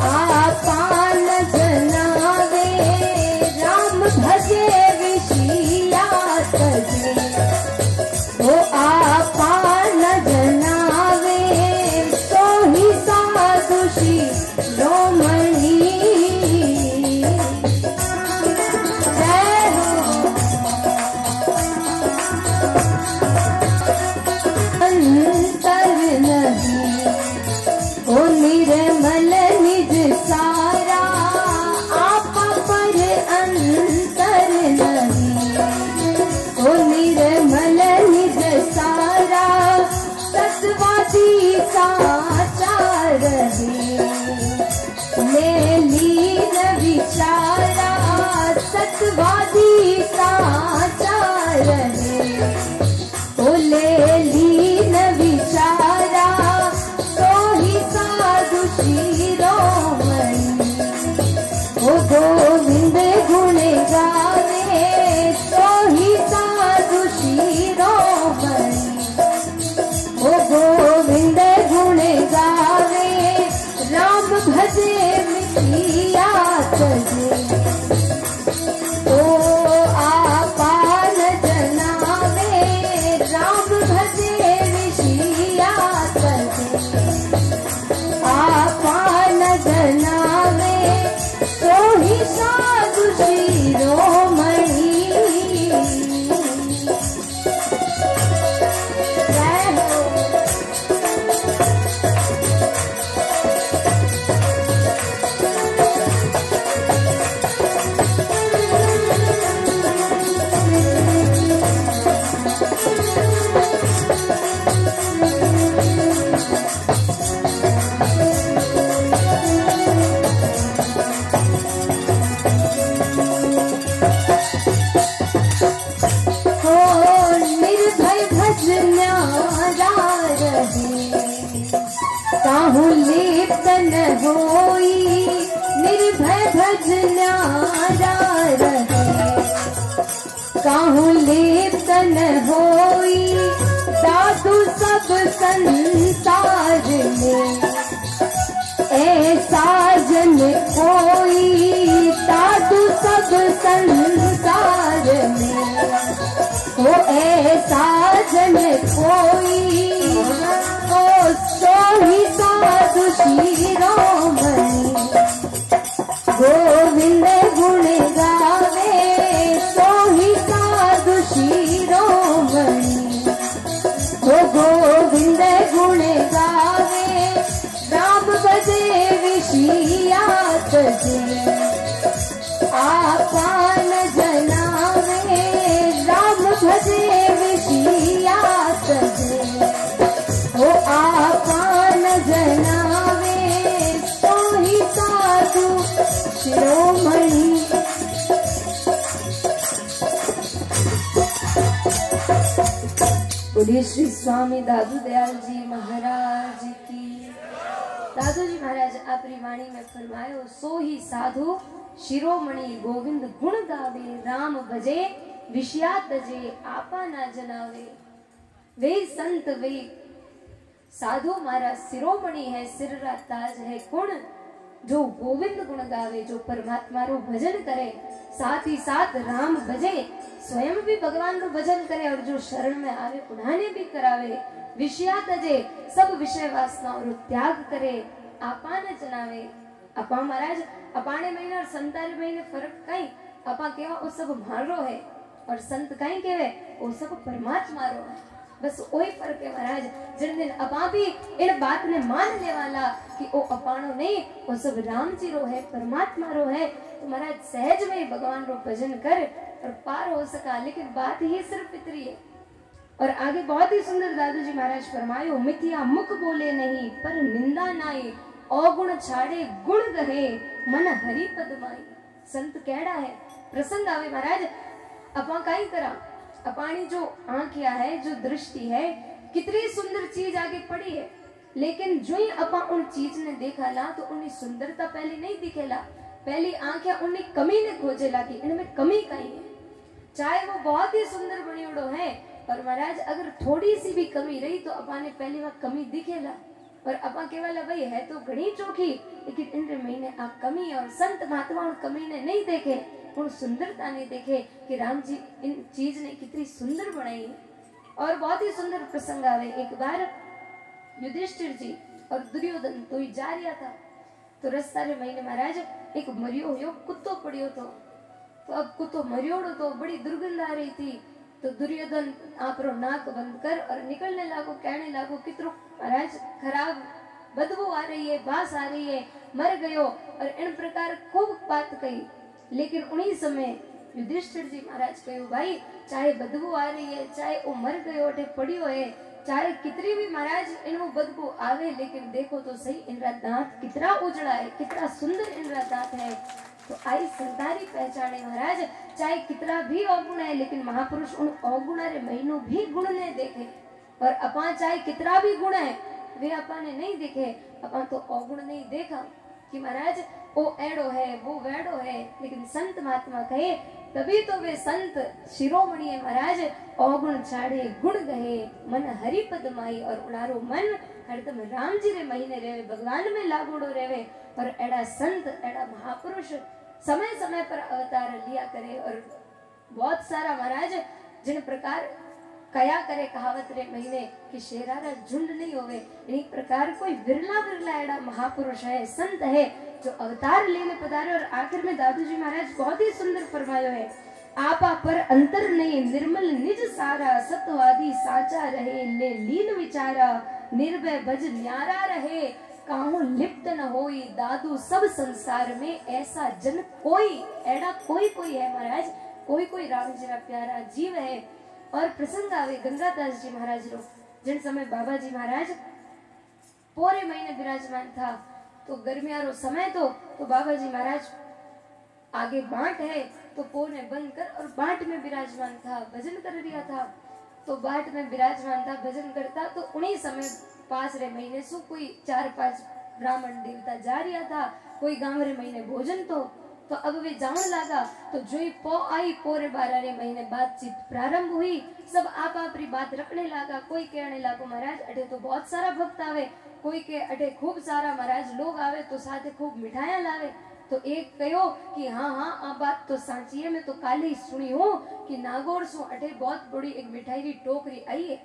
आपान जनावे राम भजे विषया तजे, ओ आपान जनावे तो ही साधु शिरोमणि, जय हो। अंतर नहीं ओ निर्मल निज सारा, आपा पर अंतर नहीं ओ निर्मल निज सारा, सतवादी साचा रहे ले लीन विचारा, सतवादी साचा रहे ओ ले लीन विचारा तो ही साधु शिरोमणि, ओ गोविंद गुण गावे तो ही साधु शिरोमणि, ओ गोविंद गुण गावे राम भजे मिटिया तजे, ओ आपान जनावे राम भजे विषया तजे, आपान जनावे तो ही साधु शिरोमणि, जय हो। हो निर्भय भज न्यारा रहे, काहू लिप्त न होई, निर्भय भज न्यारा रहे, काहू लिप्त न होई, साधु सब संसार में ऐसा जन कोई, साधु सब संसार में वो ऐसा जन कोई, ओ सो ही साधु शिरोमणि, गोविंद गुण गावे सो ही साधु शिरोमणि, ओ गोविंद गुण गावे राम भजे विषया तजे, आपान जनावे राम भजे विषया तजे, ओ आपान जनावे तो ही साधु शिरोमणि, बोलिए श्री स्वामी दादू दयाल जी महाराज की। दादू जी महाराज आपरी वाणी में फरमायो सो ही साधु शिरोमणि, गोविंद गुण गावे राम भजे विषया तजे, आपा ना जनावे। वे संत वे साधु मारा शिरोमणि है, सिर रा ताज है गुण, जो गोविंद गुण गावे, जो परमात्मा रो भजन करे, साथ ही साथ राम भजे, स्वयं भी भगवान रो भजन करे और जो शरण में आवे उन्हें भी करावे। विषया तजे, सब विषय वासनाओं रो त्याग करे आपाने जनावे। अपा महाराज अपाने महीने और संतारे महीने फर्क कई। अपा केवा वो सब मारो है और संत कई केवे वो सब परमात्मा रो है। बस वही फर्क है महाराज। जिन दिन अपा भी इन बात ने मान ले वाला कि वो अपानो नहीं, वो सब राम जी रो है, परमात्मा रो है, तो महाराज सहज में भगवान रो भजन कर और पार हो सका। लेकिन बात ही सिर्फ इतनी है। और आगे बहुत ही सुंदर दादू जी महाराज फरमायो, मिथिया मुख बोले नहीं पर निंदा नाई, अवगुण छाड़े गुण गहे मन हरि पद माई। संत केड़ा है प्रसंग आवे महाराज। अपा कई करा, अपानी जो आंखिया है, जो दृष्टि है, कितनी सुंदर चीज आगे पड़ी है, लेकिन जो ही अपा उन चीज ने देखा ला तो उन्हें सुंदरता पहले नहीं दिखेला। पहली आंखें उन्हें कमी ने खोजेला कि इनमें कमी कहीं है। चाहे वो बहुत ही सुंदर बनी उड़ो है, पर महाराज अगर थोड़ी सी भी कमी रही तो अपा ने पहली बार कमी दिखेला। और अपा केवल भाई है तो घड़ी चोखी, लेकिन इन महीने आप कमी और संत महात्मा उन कमी ने नहीं देखे, उन सुंदरता नहीं देखे कि राम जी इन चीज ने कितनी सुंदर बनाई है। और बहुत ही सुंदर प्रसंग आवे। एक बार युधिष्ठिर जी और दुर्योधन तो ही जा रहा था, तो रस्ता रे महीने महाराज एक मरियो हुयो कुत्तो पड़ियो तो अब कुत्तो मरियोड़ो तो बड़ी दुर्गंध आ रही थी। तो दुर्योधन आपरो नाक बंद कर और निकलने लागो, कहने लागो कितरो महाराज खराब बदबू आ रही है, बास आ रही है, मर गयो। और इन प्रकार खूब बात कही। लेकिन उन्हीं समय युधिष्ठिर जी महाराज कहो, भाई चाहे बदबू आ रही है, चाहे वो मर गयो अटे पड़ियो है, चाहे कितनी भी महाराज इनको बदबू आवे, लेकिन देखो तो सही इनरा दांत कितना उजड़ा है, कितना सुंदर इनरा दांत है। तो आई संतारी पहचाने महाराज, चाहे कितना भी अवगुण है, लेकिन महापुरुष उन अवगुण रे महीनों भी गुण ने देखे। और अपा चाहे कितना भी गुण है वे अपा ने नहीं देखे। अपा तो अवगुण नहीं देखा कि महाराज वो एड़ो है, वो वेड़ो है, लेकिन संत महात्मा कहे तभी तो वे संत शिरोमणि है महाराज। अवगुण छाड़े गुण गहे मन हरि पद माई। और उड़ारो मन हरदम राम जी रे महीने रेवे, भगवान में लागोड़ो रेवे। और एड़ा संत एड़ा महापुरुष समय समय पर अवतार लिया करे। और बहुत सारा महाराज जिन प्रकार कया करे कहावत रे महीने कि शेरारा झुंड नहीं होवे, इन्हीं प्रकार कोई विरला विरला एड़ा महापुरुष है, संत है जो अवतार लेने पधारे। और आखिर में दादू जी महाराज बहुत ही सुंदर फरमायो है, आपा पर अंतर नहीं निर्मल निज सारा, सत्वादी साचा रहे ले लीन विचारा, निर्भय भज न्यारा रहे काहू लिप्त न होई, दादू सब संसार में ऐसा जन कोई। एड़ा कोई है महाराज, कोई राम जी रा प्यारा जीव है। और प्रसंग आवे गंगादास जी महाराज रो, जिन समय बाबा जी महाराज पूरे महीने विराजमान था। तो गर्मिया रो समय तो बाबा जी महाराज आगे बाट है तो पोर ने बंद कर और बाट में विराजमान था, भजन कर रिया था। तो बाट में विराजमान था, भजन करता। तो उन्हीं समय पास रे महीने सु कोई 4-5 ब्राह्मण देवता जा रिया था, कोई गांव रे महीने भोजन तो अब वे जाने लगा। तो जो ही पो आई पोरे 12 महीने बातचीत प्रारंभ हुई, सब आप अपनी बात रखने लगा। कोई कहने लगा महाराज अटे तो बहुत सारा भक्त आवे, कोई के अटे खूब सारा महाराज लोग आवे तो साथे खूब मिठाइयां लावे। तो एक कहो कि हाँ आ बात तो साची है, मैं तो काले ही सुनी हूँ कि नागौर सु अटे बहुत बड़ी एक मिठाई की टोकरी आई है।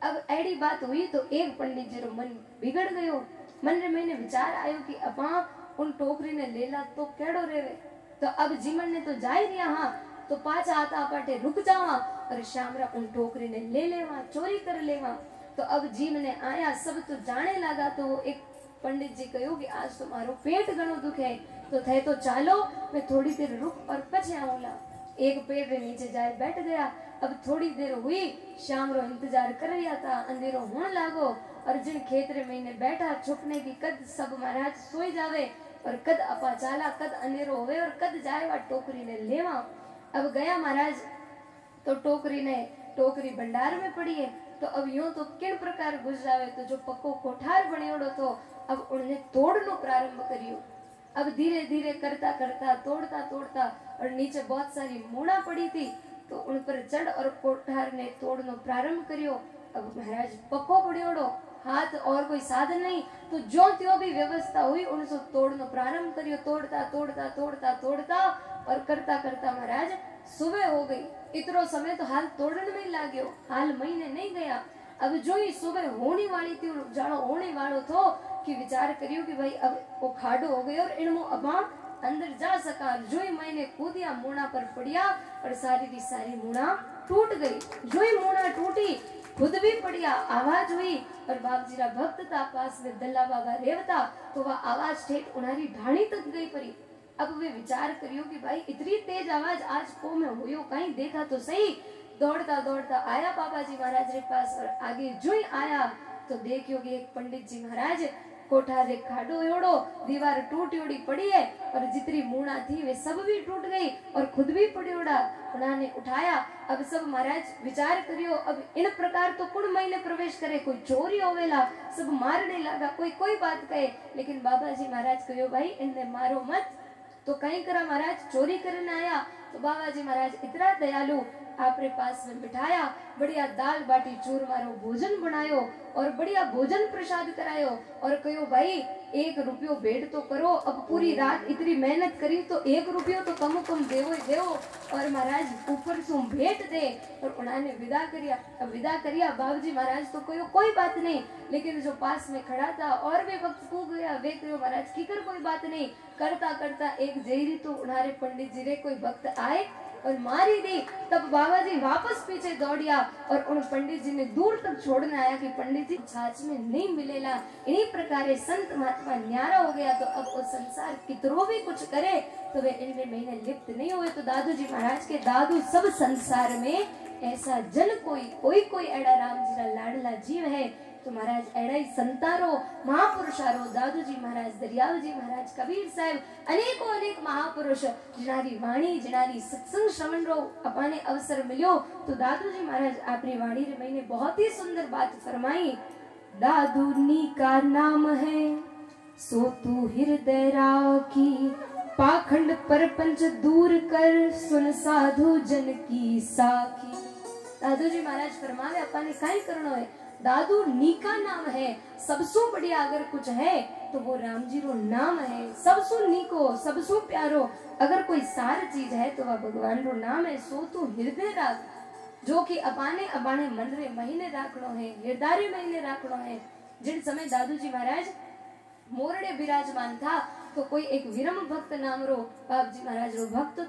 अब ऐडी बात हुई तो एक पंडित जी रो मन बिगड़ गयो। मन रे महीने विचार आयो कि अपा उन टोकरी ने ले ला तो केड़ो रेवे। तो अब जीवन ने तो जा ही रिया, हाँ तो पाछा आता पाटे रुक जावा और श्यामरा उन टोकरी ने ले लेवा, चोरी कर लेवा। तो अब जीव ने आया, सब तो जाने लगा। तो एक पंडित जी कहो कि आज तुम्हारो पेट घणो दुखे, तो थे तो चालो मैं थोड़ी देर रुक और पछे आऊंगा। एक पेड़ रे नीचे जाए बैठ गया। अब थोड़ी देर हुई, शाम रो इंतजार कर रहा था, अंधेरो होने लागो। और जिन खेत रे महीने बैठा छुपने की कद सब महाराज सोई जावे और कद अपा चाला, कद अंधेरो होवे और कद जाए वा टोकरी ने लेवा। अब गया महाराज तो टोकरी भंडार में पड़ी है। तो अब यूं तो किन प्रकार घुस जावे, तो जो पक्को कोठार बनियोड़ो तो अब उन्हें तोड़नो प्रारंभ करियो। अब धीरे धीरे करता करता तोड़ता और नीचे बहुत सारी मूड़ा पड़ी थी, तो उन पर चढ़ और कोठार ने तोड़नो प्रारंभ करियो। अब महाराज पक्को पड़ियोड़ो, हाथ और कोई साधन नहीं, तो जो त्यों भी व्यवस्था हुई उनसे तोड़नो प्रारंभ करियो। तोड़ता और करता महाराज सुबह हो गई। इतनो समय तो हाल तोड़ने में लाग्यो, हाल महीने नहीं गया। अब जो ही सुबह होने वाली थी, जानो होने वालो थो कि विचार करियो कि भाई अब वो खाडो हो गयो और इनमो अबा अंदर जा सका। जो ही मैंने कूदिया मूणा पर पड़िया और सारी की सारी मूणा टूट गई। जो ही मूणा टूटी खुद भी पड़िया, आवाज हुई और बाबजी रा भक्त था पास में दल्ला बाबा रेवता, तो वह आवाज ठेठ उनारी ढाणी तक गई पड़ी। अब वे विचार करियो कि भाई इतनी तेज आवाज आज को में हुयो, कहीं देखा तो सही। दौड़ता दौड़ता आया बाबा जी महाराज के पास और आगे जो ही आया तो देखियो कि एक पंडित जी महाराज कोठा रे खाडो एड़ो, दीवार टूटी उड़ी पड़ी है और जितनी मूणा थी वे सब भी टूट गई और खुद भी पड़ी उड़ा। उन्होंने उठाया। अब सब महाराज विचार करियो, अब इन प्रकार तो कुण महीने प्रवेश करे, कोई चोरी होवेला, सब मारने लगा, कोई कोई बात कहे, लेकिन बाबा जी महाराज कहो भाई इनने मारो मत। तो कहीं करा महाराज चोरी करने आया, तो बाबा जी महाराज इतना दयालु आपरे पास में बिठाया, बढ़िया दाल बाटी चूरमारो भोजन बनायो और बढ़िया भोजन प्रसाद करायो और कहो भाई 1 रुपयो भेंट तो करो, अब पूरी रात इतनी मेहनत करी तो 1 रुपयो तो कम कम देवो ही देवो और महाराज ऊपर से भेंट दे। और उन्होंने विदा करिया। अब विदा करिया बाबूजी महाराज तो कहो कोई बात नहीं, लेकिन जो पास में खड़ा था और वे वक्त पूग गया, वे कहो महाराज की कर कोई बात नहीं। करता करता एक जयरी तो उन्हारे पंडित जी रे कोई भक्त आए और मारी दी। तब बाबा जी वापस पीछे दौड़िया और उन पंडित जी ने दूर तक छोड़ने आया कि पंडित जी छाछ में नहीं मिलेला। इन्हीं प्रकार संत महात्मा न्यारा हो गया। तो अब वो संसार कितरो भी कुछ करे तो वे इनमें महीने लिप्त नहीं हुए। तो दादू जी महाराज के दादू सब संसार में ऐसा जन कोई एड़ा राम जी रा लाडला जीव है। तो महाराज एड़ा ही संतारो महापुरुषारो दादू जी महाराज, दरियाव जी महाराज, कबीर साहब, अनेकों अनेक महापुरुष जिनारी वाणी जिनारी सत्संग श्रवण रो अपने अवसर मिलो। तो दादू जी महाराज अपनी वाणी रे मैंने बहुत ही सुंदर बात फरमाई। दादू नी का नाम है सो तू हृदय राखी, पाखंड परपंच दूर कर सुन साधु जन की साखी। दादू जी महाराज फरमावे अपने काई करनो है, दादू नीका नाम है, सबसो बढ़िया अगर कुछ है तो वो राम जी रो नाम है। सबसो नीको सबसो प्यारो अगर कोई सार चीज है तो वह भगवान रो नाम है। सो तो हृदय राख, जो कि अबाने मन रे महीने राखनो है, हृदय महीने राखनो है। जिन समय दादू जी महाराज मोरड़े विराजमान था तो कोई एक विरम भक्त नाम रो बाबू जी महाराज रो भक्त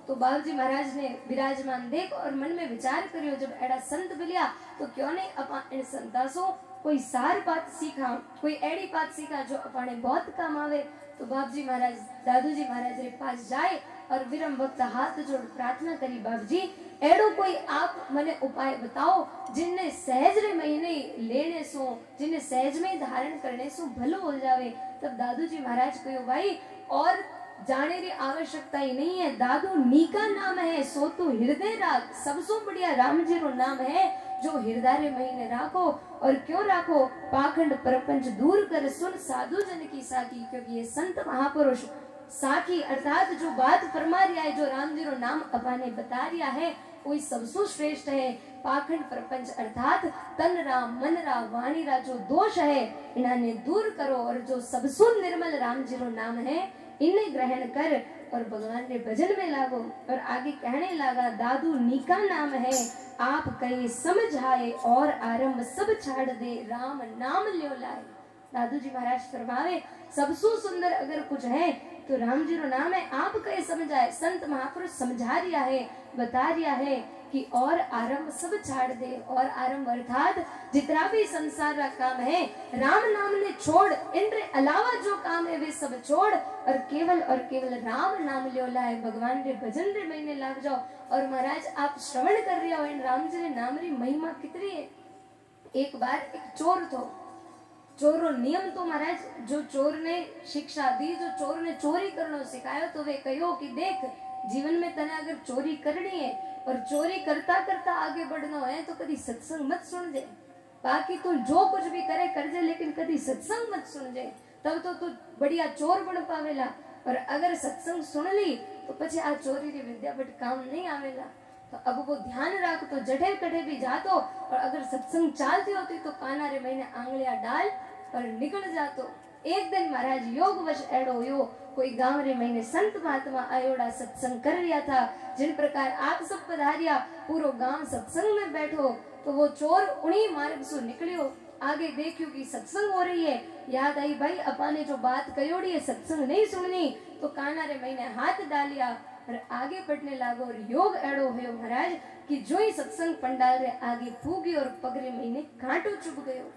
तो बाबू जी महाराज ने विराजमान देख और मन में विचार करियो, जब एड़ा संत मिलिया तो क्यों नहीं अपा इन संतासो कोई सार बात सीखा, कोई एड़ी बात सीखा जो अपने बहुत काम आवे। तो बाबू जी महाराज दादू जी महाराज रे पास जाए और विरम भक्त हाथ जोड़ प्रार्थना करी, बाबू जी एड़ो कोई आप मने उपाय बताओ जिनने सहज रे महीने लेने सो, जिन्हें सहज में धारण करने सो भलो हो जावे। तब दादू जी महाराज कहो भाई और जाने की आवश्यकता ही नहीं है, दादू नीका नाम है सो तू हृदय राख। सबसे बढ़िया राम जी रो नाम है जो हृदय महीने राखो। और क्यों राखो, पाखंड प्रपंच दूर कर सुन साधु जन की साखी, क्योंकि ये संत महापुरुष साखी अर्थात जो बात फरमा रिया है, जो राम जी रो नाम अपने बता रिया है वही सबसे श्रेष्ठ है। पाखंड प्रपंच अर्थात तन रा मन रा वाणी रा जो दोष है इन्हें दूर करो और जो सबसे निर्मल राम जी रो नाम है इन्हें ग्रहण कर और भगवान के भजन में लागो। और आगे कहने लगा, दादू नीका नाम है आप कहे समझाए और आरंभ सब छाड़ दे राम नाम ल्यो लाए। दादू जी महाराज फरमावे सबसे सुंदर अगर कुछ है तो राम जी रो नाम है, आप कहे समझाए। संत महापुरुष समझा रिया है, बता रिया है कि और आरंभ सब छाड़ दे। और आरंभ अर्थात जितना भी संसार का काम है राम नाम ने छोड़, इनके अलावा जो काम है वे सब छोड़ और केवल राम नाम ल्यो लाए, भगवान रे भजन रे महीने लाग जाओ। और महाराज आप श्रवण कर रहे हो इन राम जी रे नाम री महिमा कितनी है। एक बार एक चोर थो, चोरो नियम तो महाराज जो चोर ने शिक्षा दी, जो चोर ने चोरी करना सिखायो तो वे कहो कि देख जीवन में तने अगर चोरी करनी है और चोरी करता करता आगे बढ़ना है तो कभी सत्संग मत सुन जे, बाकी तू जो कुछ भी करे कर जे लेकिन कभी सत्संग मत सुन जे, तब तो तू बढ़िया चोर बन पावेला। और अगर सत्संग सुन ली तो पछे आ चोरी री विद्या बट काम नहीं आवेला। तो अब वो ध्यान राख तो जठे कठे भी जातो और अगर सत्संग चालती होती तो काना रे महीने आंगलियां डाल और निकल जातो। एक दिन महाराज योगवश एड़ो यो कोई गांव रे महीने संत महात्मा आयोड़ा सत्संग कर रिया था, जिन प्रकार आप सब पधारिया पूरो गांव सत्संग में बैठो। तो वो चोर उन्हीं मार्ग से निकलियो, आगे देखियो कि सत्संग हो रही है। याद आई भाई अपा ने जो बात कयोड़ी है सत्संग नहीं सुननी, तो काना रे महीने हाथ डालिया और आगे बढ़ने लागो। और योग एड़ो है महाराज कि जो ही सत्संग पंडाल रे आगे पूगी और पगरे महीने कांटो चुभ गयो।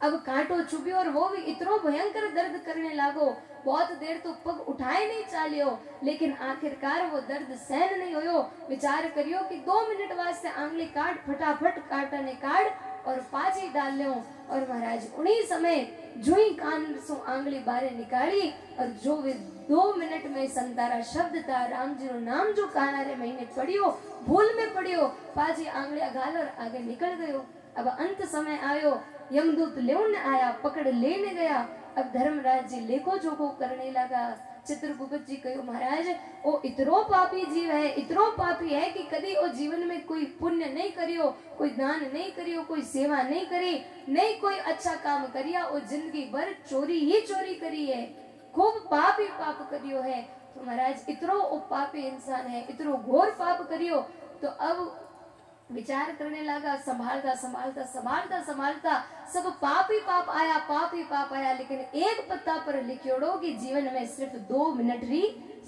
अब कांटो चुभ्यो और वो भी इतनो भयंकर दर्द करने लागो। बहुत देर तो पग उठाए नहीं चालियो, लेकिन आखिरकार वो दर्द सहन नहीं होयो। विचार करियो कि 2 मिनट वास्ते आंगली काट, फटाफट काटने काट और पाची डाल लो। और महाराज उन्हीं समय जुई कान सो आंगली बारे निकाली और जो वे 2 मिनट में संतारा शब्द था राम जी रो नाम जो काना रे महीने पढ़ियो, भूल में पढ़ियो, पाची आंगली अगाल और आगे निकल गयो। अब अंत समय आयो, यमदूत लेने आया, पकड़ लेने गया। अब धर्मराज जी लेखो जोखो करने लगा। चित्रगुप्त जी कहो महाराज वो इतरो पापी जीव है, इतरो पापी है कि कभी वो जीवन में कोई पुण्य नहीं करियो, कोई दान नहीं करियो, कोई सेवा नहीं करी, नहीं कोई अच्छा काम करिया। वो जिंदगी भर चोरी ही चोरी करी है, खूब पाप ही पाप करियो है। तो महाराज इतरो वो पापी इंसान है, इतरो घोर पाप करियो। तो अब विचार करने लगा, संभालता संभालता संभालता संभालता सब पाप ही पाप आया, पाप ही पाप आया। लेकिन एक पत्ता पर लिखियोड़ो कि जीवन में सिर्फ 2 मिनट री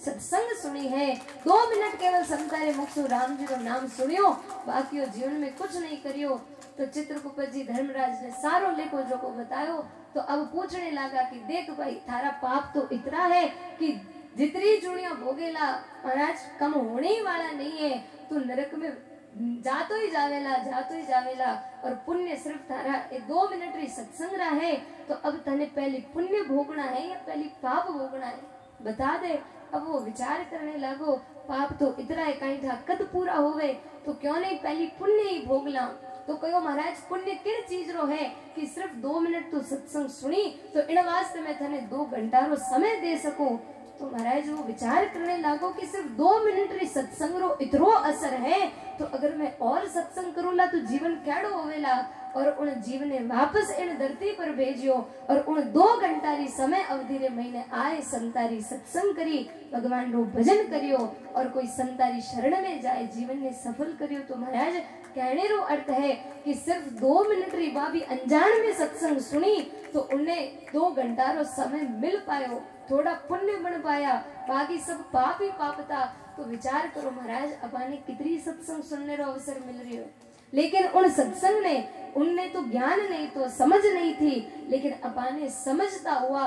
सत्संग सुनी है, 2 मिनट केवल संतारे मुख से राम जी को नाम सुनियो, बाकी जीवन में कुछ नहीं करियो। तो चित्रगुप्त जी धर्मराज ने सारो लेखो जो को बतायो। तो अब पूछने लगा कि देख भाई थारा पाप तो इतना है कि जितनी जुड़िया भोगेला महाराज कम होने ही वाला नहीं है, तू नरक में जातो ही जावेला और पुण्य सिर्फ थारा 2 मिनट री सत्संग रहा है। तो अब तने पहले पुण्य भोगना है या पहले पाप भोगना है, बता दे। अब वो विचार करने लगो, पाप तो इतना है कहीं था कद पूरा होवे, तो क्यों नहीं पहले पुण्य ही भोगला। तो कहो महाराज पुण्य किन चीज रो है कि सिर्फ 2 मिनट तू सत्संग सुनी, तो इन वास्ते मैं थने 2 घंटा रो समय दे सकूं। तो महाराज वो विचार करने लागो कि सिर्फ 2 मिनट री सत्संग रो इतरो असर है, तो अगर मैं और सत्संग करूला तो जीवन कैडो होवेला। और उन जीवन ने वापस इन धरती पर भेजियो और उन 2 घंटा री समय अवधि रे महीने आए संतारी सत्संग करी, भगवान रो भजन करियो और कोई संतारी शरण में जाए जीवन ने सफल करियो। तो महाराज कहने रो अर्थ है कि सिर्फ 2 मिनट री बाबी अनजान में सत्संग सुनी तो उन्हें 2 घंटा रो समय मिल पायो, थोड़ा पुण्य बन पाया, बाकी सब पाप ही पाप था। तो विचार करो महाराज अपने कितनी सत्संग सुनने रो अवसर मिल रही हो, लेकिन उन सत्संग ने उनने तो ज्ञान नहीं तो समझ नहीं थी, लेकिन अपने समझता हुआ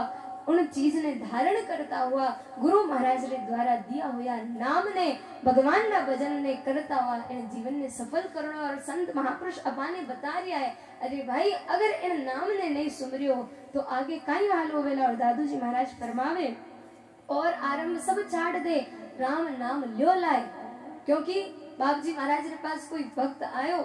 उन चीज ने धारण करता हुआ गुरु महाराज रे द्वारा दिया हुआ नाम ने भगवान ना भजन ने करता हुआ इन जीवन ने सफल करना। और संत महापुरुष अपने बता रिया है, अरे भाई अगर इन नाम ने नहीं सुमरियो तो आगे कई हाल होवेला। और दादू जी महाराज फरमावे और आरंभ सब छाड़ दे राम नाम ल्यो लाए, क्योंकि बाप जी महाराज के पास कोई भक्त आयो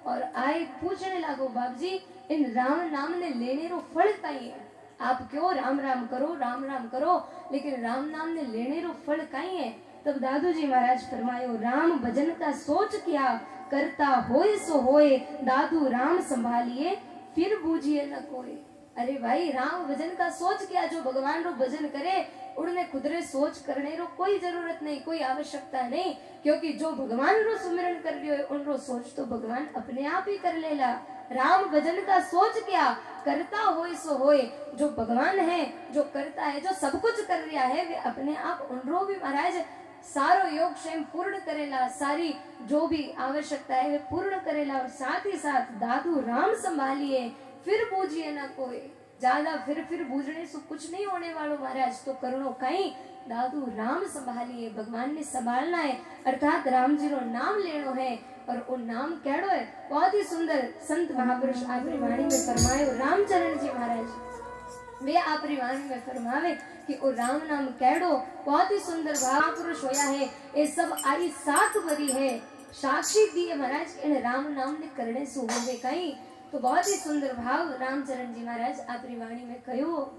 और आए पूछने लागो बाप जी इन राम नाम ने लेने रो फल कई है, आप क्यों राम राम करो, लेकिन राम नाम ने लेने रो फल कई है। तब दादू जी महाराज फरमायो राम भजन का सोच किया करता होए सो होए, दादू राम संभालिए फिर बूझिए न कोई। अरे भाई राम भजन का सोच किया, जो भगवान रो भजन करे उड़ने खुदरे सोच करने रो कोई जरूरत नहीं, कोई आवश्यकता नहीं, क्योंकि जो भगवान रो सुमिरन कर रही है उन रो सोच तो भगवान अपने आप ही कर लेला। राम भजन का सोच क्या करता होए सो होए, जो भगवान है जो करता है जो सब कुछ कर रहा है वे अपने आप उन रो भी महाराज सारो योग स्वयं पूर्ण करेला, सारी जो भी आवश्यकता है वे पूर्ण करेला। और साथ ही साथ दादू राम संभालिए फिर बूझिए ना कोई, ज्यादा फिर बूझने से कुछ नहीं होने वालों महाराज, तो करुणो कहीं दादू राम संभालिए, भगवान ने संभालना है, अर्थात राम जी रो नाम लेनो है। और वो नाम केड़ो है बहुत ही सुंदर संत महापुरुष आपरी वाणी में फरमायो, रामचरण जी महाराज वे आपरी वाणी में फरमावे कि वो राम नाम केड़ो बहुत ही सुंदर महापुरुष होया है। ये सब आई 7 वरी है साक्षी दिए महाराज इन राम नाम ने करने से होवे कहीं। तो बहुत ही सुंदर भाव रामचरण जी महाराज आपरी वाणी में कहो,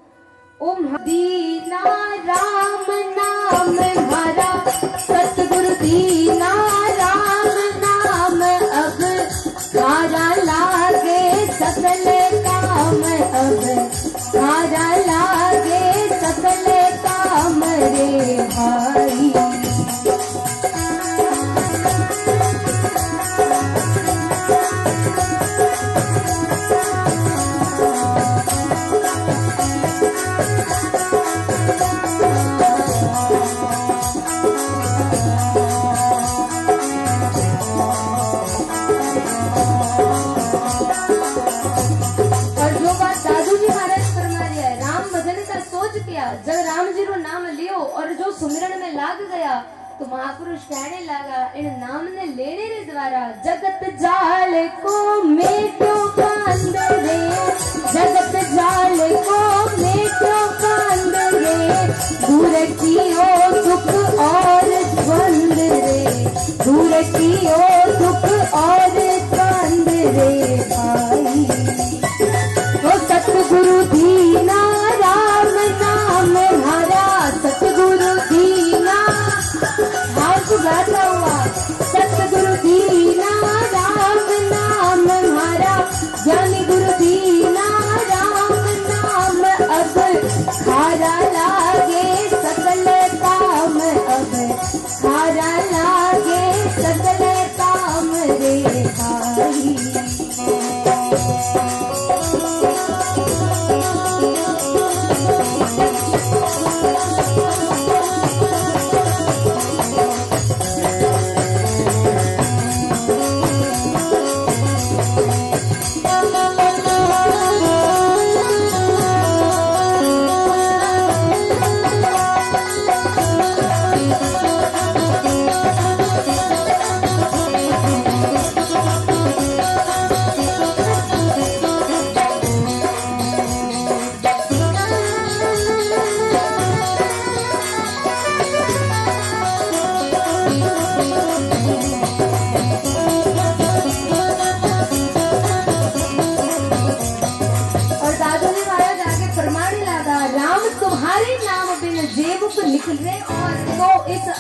ओम दीना राम नाम हरा सतगुरु दीना राम नाम अब सारा लागे सकल काम, अब सारा लागे सकल काम रे भाई। किया। जब राम जी रो नाम लियो और जो सुमिरन में लाग गया तो महापुरुष कहने लगा इन नाम ने लेने रे द्वारा जगत जाल को मेटो कांद रे, जगत जाल को मेटो कांद रे, दूर कियो दुख और द्वंद रे, दूर कियो दुख और द्वंद रे भाई। वो सतगुरु दीना राम नाम हरा, सतगुरु दीना गाता हुआ, सतगुरु दीना राम नाम हरा, ज्ञानी गुरु दीना राम नाम अब खारा लागे सकल काम, अब खारा लागे सकल काम रे भाई।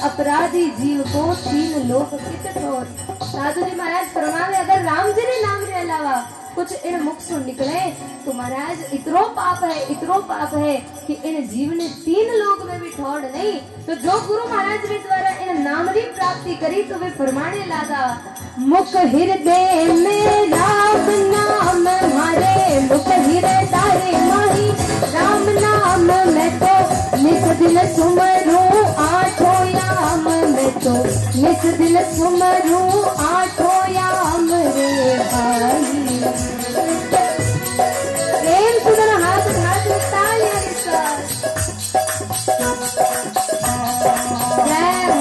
अपराधी जीव को तीन लोक कित ठोर। साधु जी महाराज फरमावे अगर राम जी ने नाम के अलावा कुछ इन मुख से निकले तो महाराज इतरो पाप है कि इन जीव ने तीन लोक में भी ठोर नहीं। तो जो गुरु महाराज जी द्वारा इन नाम की प्राप्ति करी तो वे फरमाने लगा मुख हृदय में राम नाम हरे, मुख हृदय तारे माही राम नाम मैं तो निस दिल सुमरूं आठों याम, मैं तो निस दिल सुमरूं आठों याम रे भाई। प्रेम से जरा हाथ उठा के तालियां के साथ जय हो।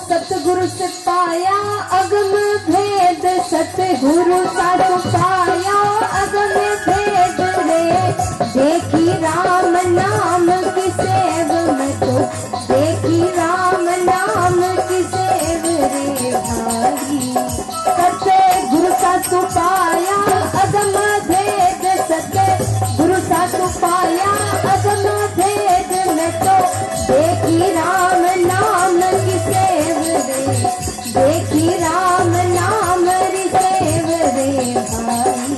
सतगुरु से पाया अगम भेद, सतगुरु साधु पाया अगम भेद रे, देखी राम नाम की सेव में तो, देखी राम नाम की सेव रे भाई। सतगुरु साधु पाया अगम भेद, सतगुरु साधु पाया अगम भेद में तो, देखी राम नाम की सेव रे, देखी राम नाम री सेव रे भाई।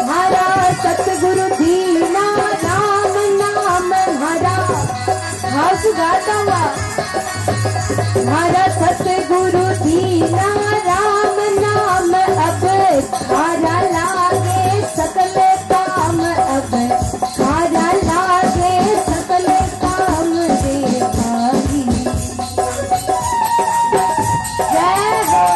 हरा सतगुरु दीना राम नाम हरा, हाथ गाता हुआ हरा सतगुरु दीना राम नाम अब खारा लागे सकल काम, अब खारा लागे सकल काम रे भाई। जय हो।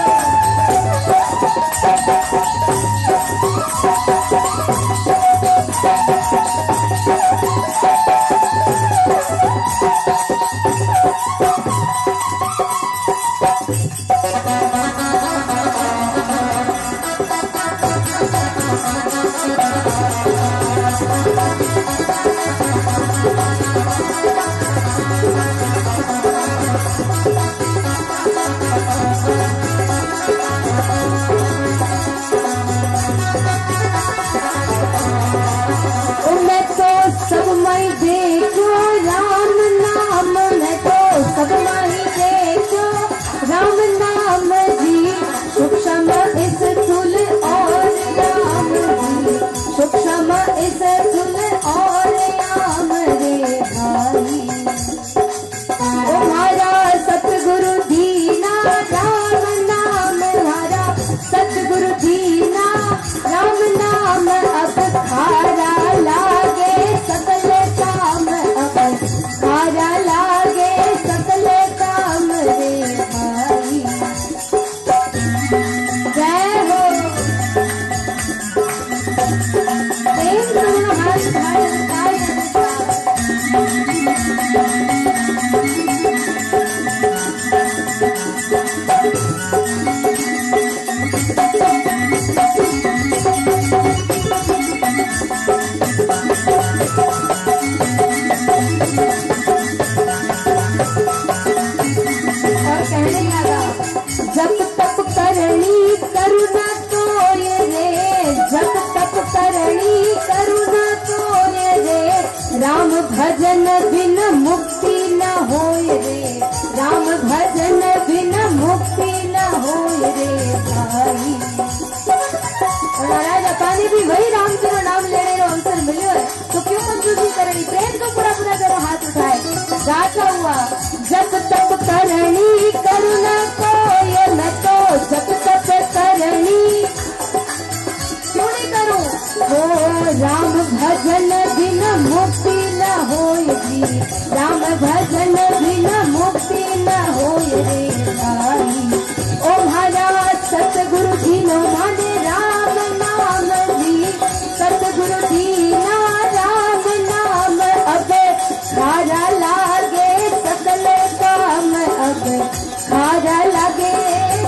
खारा लगे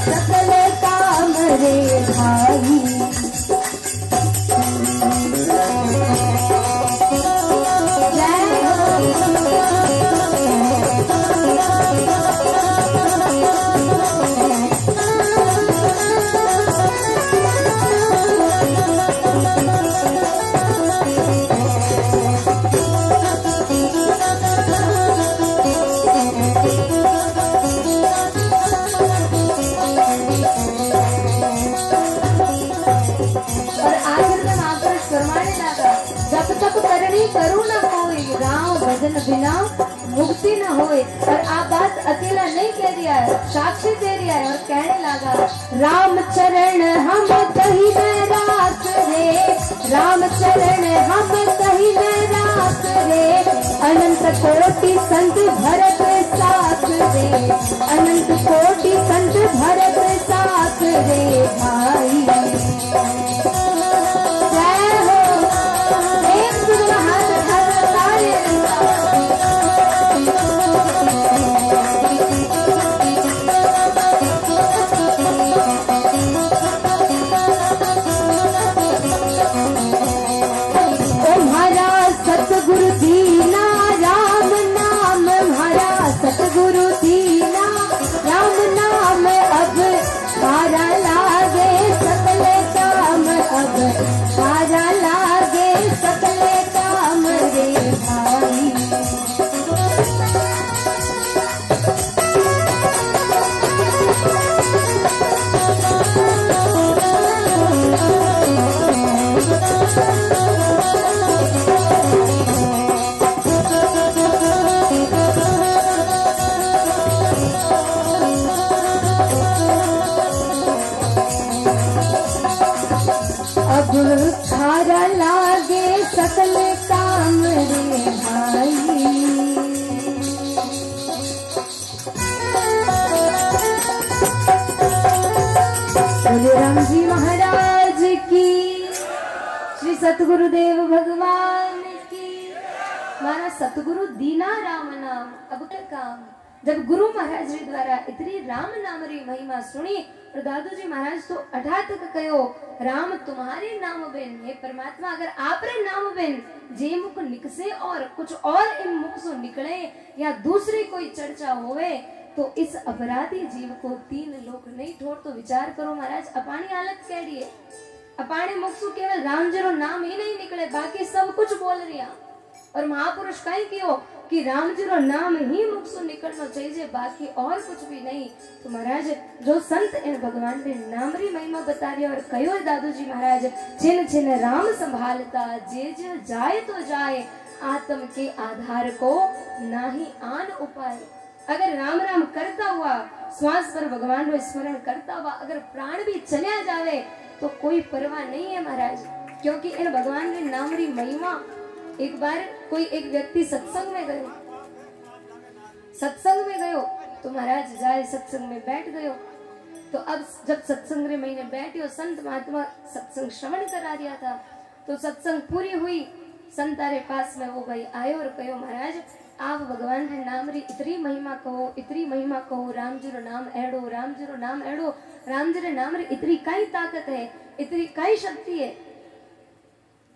सकल काम रे भाई। करूँ न कोई राम भजन बिना मुक्ति न होए। और आप बात अकेला नहीं कह दिया है, साक्षी दे दिया है और कहने लगा राम चरण हम कहीं न राख रे, राम चरण हम कहीं न राख रे, अनंत कोटि संत भरत साथ रे, अनंत कोटि संत भरत साथ रे भाई। खारा लागे सकल काम रे भाई। बोले राम जी महाराज की, श्री सतगुरुदेव भगवान की। मारा सतगुरु दीना राम नाम अब का काम। जब गुरु महाराज जी द्वारा इतनी राम नाम री महिमा सुनी और दादू जी महाराज तो अठा तक कहो राम तुम्हारे नाम बेन, हे परमात्मा अगर आप रे नाम बेन जे मुख निकसे और कुछ और इन मुख से निकले या दूसरी कोई चर्चा होवे तो इस अपराधी जीव को 3 लोक नहीं ठोर। तो विचार करो महाराज अपानी हालत कह रही है, अपाने मुख से केवल राम जी रो नाम ही नहीं निकले, बाकी सब कुछ बोल रिया। और महापुरुष कहीं कियो कि राम जी रो नाम ही मुख से निकलना चाहिए, बाकी और कुछ भी नहीं। तो महाराज जो संत इन भगवान के नाम री महिमा बता रही और कहो दादू जी महाराज छिन छिन राम संभालता जे जे जाए तो जाए, आत्म के आधार को नाही आन उपाय। अगर राम राम करता हुआ श्वास पर भगवान को स्मरण करता हुआ अगर प्राण भी चलिया जावे तो कोई परवाह नहीं है महाराज, क्योंकि इन भगवान के नाम री महिमा। एक बार कोई एक व्यक्ति सत्संग में गयो, सत्संग में गयो तो महाराज जाए सत्संग में बैठ गयो। तो अब जब सत्संग रे महीने बैठियो संत महात्मा सत्संग श्रवण करा दिया था, तो सत्संग पूरी हुई, संतारे पास में वो भाई आयो और कहो महाराज आप भगवान के नाम री इतनी महिमा कहो, इतनी महिमा कहो, राम जी रो नाम एड़ो, राम जी रो नाम एड़ो, राम जी रे नाम री इतनी कई ताकत है, इतनी कई शक्ति है।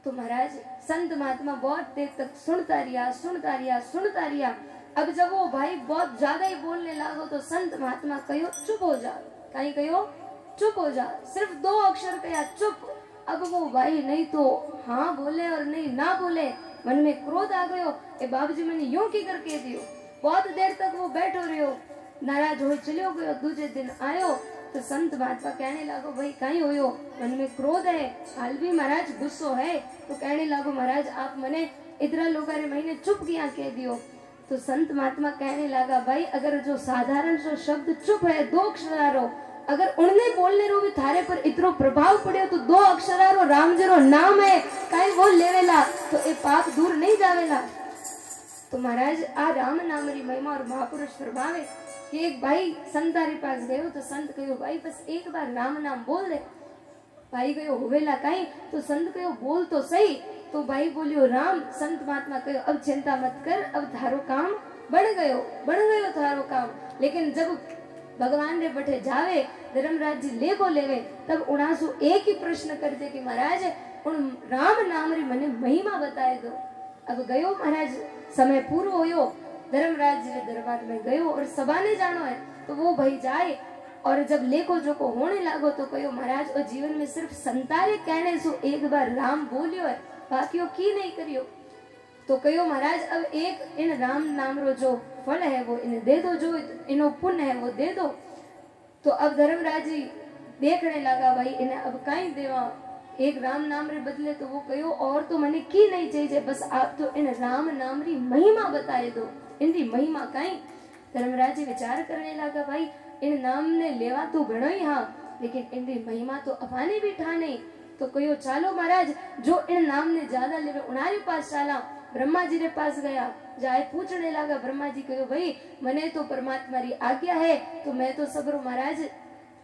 तो महाराज संत महात्मा बहुत देर तक सुनता रिया। अब जब वो भाई बहुत ज्यादा ही बोलने लागो तो संत महात्मा कहो चुप हो जा, कहीं कहो चुप हो जा, सिर्फ 2 अक्षर कहा चुप। अब वो भाई नहीं तो हाँ बोले और नहीं ना बोले, मन में क्रोध आ गयो, ए बाबूजी मैंने यूं की करके दियो। बहुत देर तक वो बैठो रहो, नाराज हो चलियो गयो। दूसरे दिन आयो तो संत महात्मा कहने लागो भाई कहीं होयो, मन में क्रोध है, हाल भी महाराज गुस्सो है। तो कहने लागो महाराज आप मने इधर लोग महीने चुप किया कह दियो। तो संत महात्मा कहने लगा भाई अगर जो साधारण जो शब्द चुप है 2 अक्षरारो, अगर उनने बोलने रो भी थारे पर इतनो प्रभाव पड़े तो 2 अक्षरारो राम जी रो नाम है कहीं वो लेवेला तो ये पाप दूर नहीं जावेला। तो महाराज आ राम नाम री महिमा और महापुरुष प्रभावे कि एक भाई संतारी पास गयो तो संत कहो भाई बस एक बार राम नाम बोल दे। भाई कहो होवेला कहीं, तो संत कहो बोल तो सही। तो भाई बोलियो राम। संत महात्मा कहो अब चिंता मत कर, अब थारो काम बन गयो थारो काम। लेकिन जब भगवान रे बठे जावे धर्मराज जी ले को लेवे तब उनासु एक ही प्रश्न करते कि महाराज उन राम नाम री मने महिमा बताए दो। अब गयो महाराज समय पूरो होयो धर्मराज जी रे दरबार में गयो और सभा ने जानो है तो वो भाई जाए और जब लेको जो को होने लागो तो कहो महाराज और जीवन में सिर्फ संतारे कहने सो एक बार राम बोलियो है बाकी की नहीं करियो। तो कहो महाराज अब एक इन राम नाम रो जो फल है वो इन्हें दे दो, जो इनो पुण्य है वो दे दो। तो अब धर्मराज जी देखने लगा भाई इन्हें अब कहीं देवा एक राम नाम रे बदले तो वो कहो और तो मने की नहीं चाहिए बस आप तो इन राम नाम री महिमा बताए दो, इनकी महिमा कहीं। धर्मराज जी विचार करने लगा भाई इन नाम ने लेवा तो घणो ही हाँ लेकिन इनकी महिमा तो अफाने भी ठा नहीं। तो कहो चालो महाराज जो इन नाम ने ज्यादा लेवे उनारे पास चाला। ब्रह्मा जी रे पास गया जाए पूछने लगा। ब्रह्मा जी कहो भाई मने तो परमात्मा री आज्ञा है तो मैं तो सबरो महाराज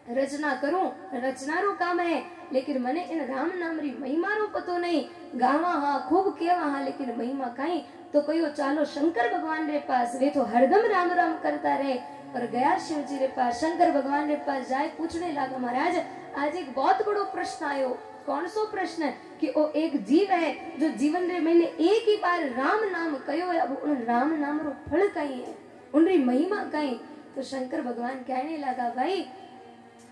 रचना करूं, रचना रो काम है लेकिन मने इन राम नाम री महिमा रो पतो नहीं। गावा हाँ खूब केवा हाँ लेकिन महिमा कहीं। तो कहो चालो शंकर भगवान रे पास, वे तो हरदम राम राम करता रहे। और गया शिव जी रे पास, शंकर भगवान रे पास जाए पूछने लगा महाराज आज एक बहुत बड़ो प्रश्न आयो। कौन सो प्रश्न कि वो एक जीव है जो जीवन रे मैंने एक ही बार राम नाम कयो है, अब उन राम नाम रो फल कहीं है, उनरी महिमा कहीं। तो शंकर भगवान कहने लगा भाई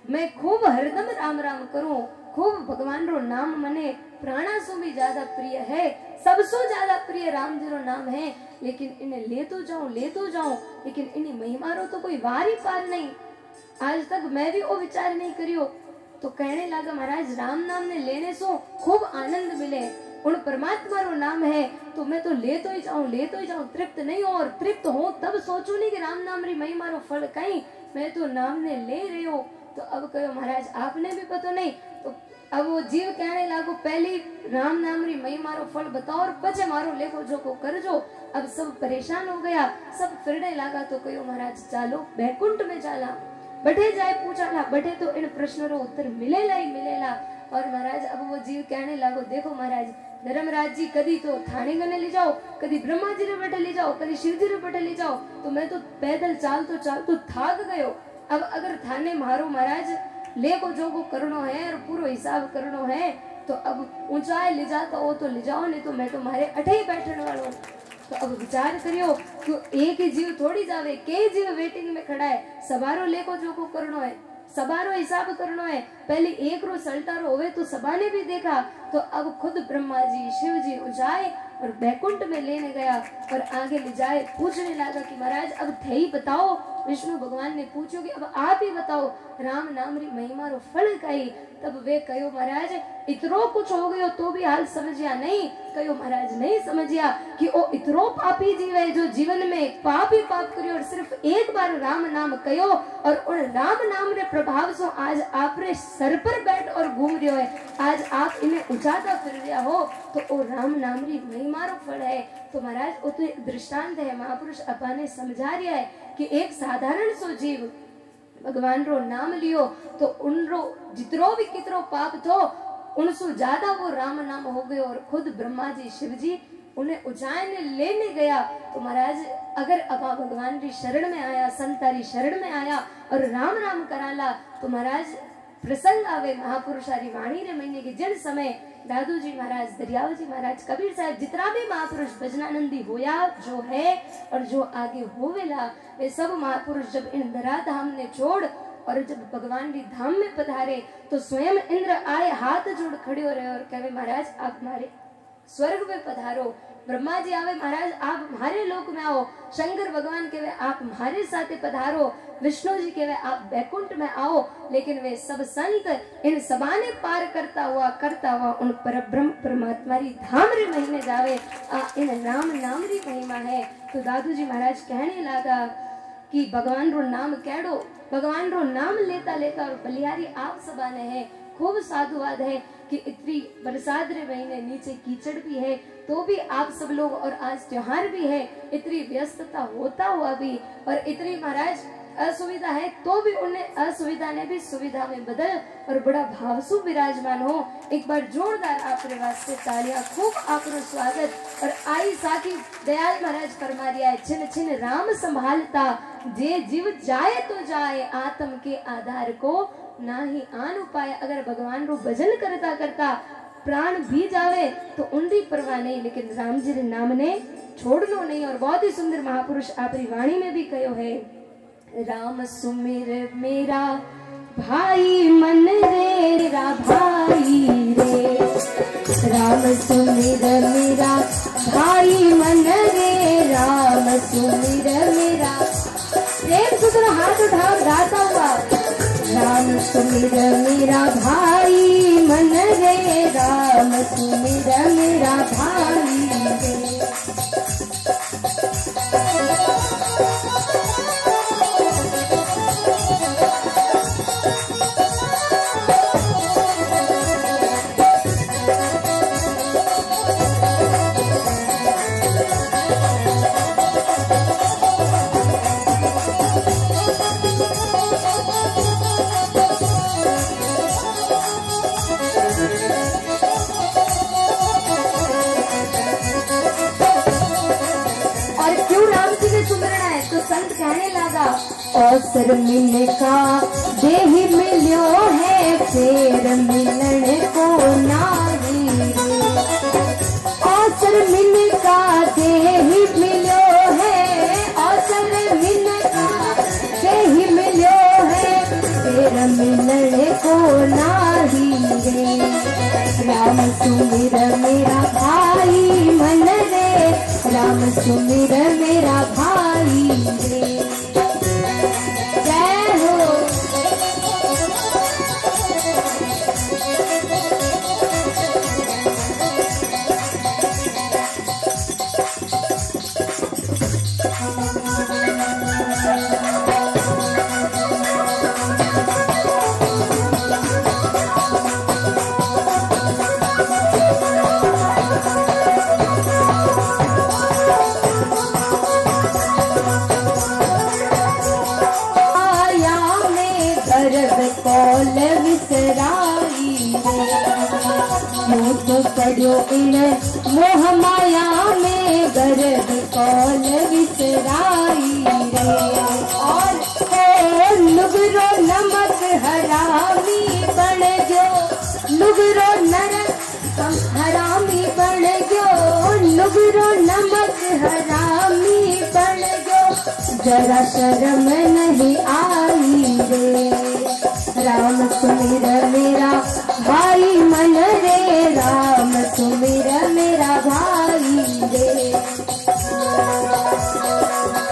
मैं खूब हरदम राम राम करूं, खूब भगवान रो नाम मने प्राणा सो भी ज्यादा प्रिय है, सबसो ज्यादा प्रिय राम जी रो नाम है। लेकिन इन्हें ले तो जाऊं लेकिन इन्हीं महिमा रो तो कोई वार ही पार नहीं। आज तक मैं भी वो विचार नहीं करियो। तो कहने लगा महाराज राम नाम ने लेने सो खूब आनंद मिले, उन परमात्मा रो नाम है तो मैं तो ले तो ही जाऊं तृप्त नहीं हो। और तृप्त हो तब सोचू नहीं कि राम नाम री महिमा रो फल कहीं, मैं तो नाम ने ले रहे हो। तो अब कहो महाराज आपने भी पता नहीं। तो अब वो जीव कहने लागो पहली राम नाम री महिमा रो फल बताओ और पचे मारो लेखो जो को कर जो। अब सब परेशान हो गया, सब फिरने लगा। तो कहो महाराज चालो बैकुंठ में चला। बठे जाए पूछा बठे तो इन प्रश्नों रो उत्तर मिलेला ही मिलेला। और महाराज अब वो जीव कहने लागो देखो महाराज धर्मराज जी कदी तो थाने गने ले जाओ, कदी ब्रह्मा जी रे बैठे ले जाओ, कदी शिव जी रे बैठे ले जाओ, तो मैं तो पैदल चाल तो थाक गयो। अब अगर थाने मारो महाराज ले को जो को करनो है और पूरा हिसाब करनो है तो अब ऊंचाई ले जाता हो तो ले जाओ, नहीं तो मैं तो मारे अठे ही बैठने वालों। तो अब विचार करियो कि एक ही जीव थोड़ी जावे, कई जीव वेटिंग में खड़ा है, सबारो ले को जो को करनो है, सबारो हिसाब करनो है। पहले एक रो सल्टारो होवे तो सबा ने भी देखा। तो अब खुद ब्रह्मा जी शिव जी ऊंचाई और बैकुंठ में लेने गया और आगे ले जाए पूछने लगा कि महाराज अब थे ही बताओ। विष्णु भगवान ने पूछो कि अब आप ही बताओ राम नाम री महिमा रो फल कही। तब वे कहो महाराज इतरो कुछ हो गयो तो भी हाल समझिया नहीं। कहो महाराज नहीं समझिया कि ओ इतरो पापी जीव है जो जीवन में पाप ही पाप करियो और सिर्फ एक बार राम नाम कयो और उन राम नाम रे प्रभाव से आज आप रे सर पर बैठ और घूम रहे है, आज आप इन्हें उचाता फिर रहा हो तो ओ राम नाम री महिमा रो फल है। तो महाराज वो तो एक दृष्टांत है, महापुरुष अपने समझा रहा है कि एक साधारण सो जीव भगवान रो नाम लियो तो उनरो जितरो भी कितरो पाप थो उनसो ज्यादा वो राम नाम हो गयो। और खुद ब्रह्मा जी शिव जी उन्हें उज्जैन लेने गया। तो महाराज अगर अपा भगवान की शरण में आया, संतारी शरण में आया और राम राम कराला तो महाराज प्रसंग आवे महापुरुषारी वाणी रे महीने के जिन समय दादू जी महाराज, दरियाव जी महाराज, कबीर साहब जितना भी महापुरुष भजनानंदी होया जो है और जो आगे होवेला वे सब महापुरुष जब इन धरा धाम ने छोड़ और जब भगवान की धाम में पधारे तो स्वयं इंद्र आए हाथ जोड़ खड़े हो रहे और कहे महाराज आप हमारे स्वर्ग में पधारो। ब्रह्मा जी आवे महाराज आप हमारे लोक में आओ। शंकर भगवान कहे आप हमारे साथ पधारो। विष्णु जी कहे आप बैकुंठ में आओ। लेकिन वे सब संत इन सबाने पार करता हुआ उन परब्रह्म परमात्मा री धाम रे महीने जावे। इन राम नाम री महिमा है। तो दादू जी महाराज कहने लगा कि भगवान रो नाम कैडो, भगवान रो नाम लेता लेता और बलिहारी आप सबाने है। खूब साधुवाद है कि इतनी बरसात रे महीने नीचे कीचड़ भी है तो भी आप सब लोग और आज त्योहार भी है, इतनी व्यस्तता होता हुआ भी और इतनी महाराज असुविधा है तो भी उन्हें असुविधा ने भी सुविधा में बदल और बड़ा भावसु विराजमान हो। एक बार जोरदार आपके वास्ते तालियां, खूब आपरो स्वागत। और आई साथी दयाल महाराज फरमा रिया है, छिन छिन राम संभालता, जे जीव जाए तो जाए, आत्म के आधार को ना ही आन उपाय। अगर भगवान रो भजन करता करता प्राण भी जावे तो उनकी परवाह नहीं, लेकिन राम जी रे नाम ने छोड़ लो नहीं। और बहुत ही सुंदर महापुरुष आपरी वाणी में भी कहो है, राम सुमिर मेरा भाई मन रे, मेरा भाई रे, राम सुमिर मेरा भाई मन रे, राम सुमिर मेरा। प्रेम से जरा हाथ उठाओ गाता हुआ, राम सुमिर मेरा भाई मन रे, राम सुमिर मेरा भाई रे। अवसर मिलने का देही मिलो है, फेर मिलने को नाही। अवसर मिलने का देही मिलो है, अवसर मिलने का देही मिलो है, फेर मिलने को नाही रे। राम सुमिर मेरा भाई मन रे, राम सुमिर मेरा भाई रे। इन मोह माया में गर्द कौल विसराई रे। और लुगरो नमक हरामी बन गयो, लुगरो नरक हरामी बन गयो, लुगरो नमक हरामी बन गयो, जरा शर्म नहीं आई रे। राम सुमिर मेरा भाई मन रे, राम सुमिर मेरा भाई रे।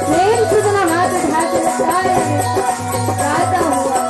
प्रेम से जना हाथ उठाते गाता हुआ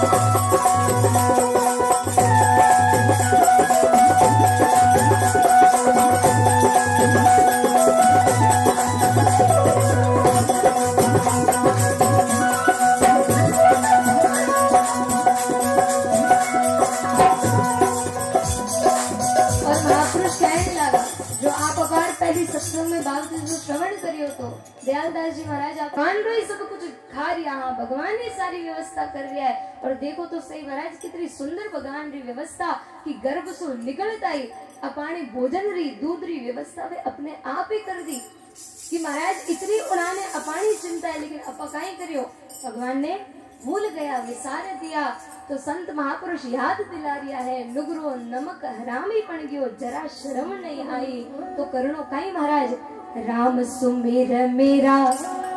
सत्संग में बाबू जो श्रवण करियो तो दयालदास जी महाराज आप मान रो ही सब कुछ खा रिया, हाँ भगवान ने सारी व्यवस्था कर रिया है। और देखो तो सही महाराज कितनी सुंदर भगवान री व्यवस्था कि गर्भ सो निकलता ही अपाने भोजन री दूध री व्यवस्था वे अपने आप ही कर दी कि महाराज इतनी उन्होंने अपानी चिंता है, लेकिन अपकाई करियो भगवान ने भूल गया, विसार दिया। तो संत महापुरुष याद दिला रिया है, लुगरो नमक हरामी पण गयो, जरा शर्म नहीं आई तो करणो काई महाराज। राम सुमिर मेरा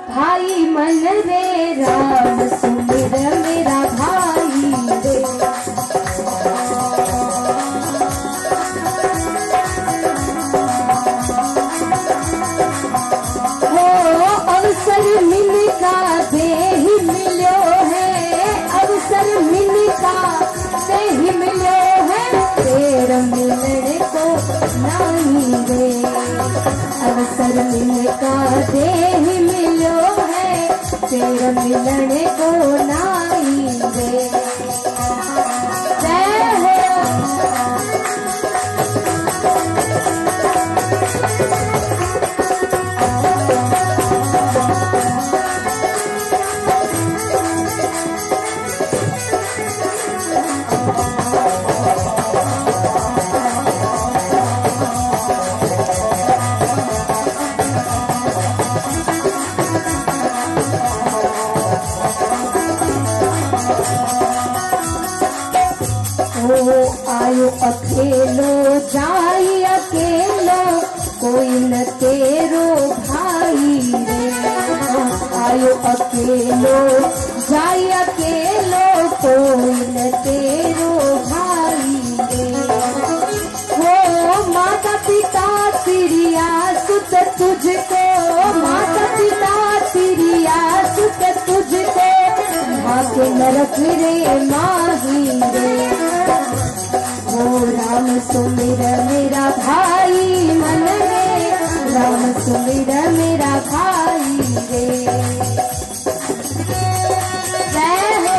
भाई मन रे, राम सुमिर मेरा भाई रे। हो अवसर मिलका देही मिलो है, अवसर मिलका देही मिलो है, तेर मिलने को नहीं रे। अवसर मिलका देही मिलो है, तेर मिलने को नहीं रे। आयो अकेलो जाई अकेलो कोई न तेरो भाई रे। आयो अकेलो जाई अकेलो कोई न तेरो भाई रे। वो माता पिता तेरी आसुत तुझको, माता पिता तेरी आसुत तुझको, माँ के नरक रे माही रे। ओ राम सुमिर मेरा भाई मन रे, राम सुमिर मेरा भाई रे। जय हो।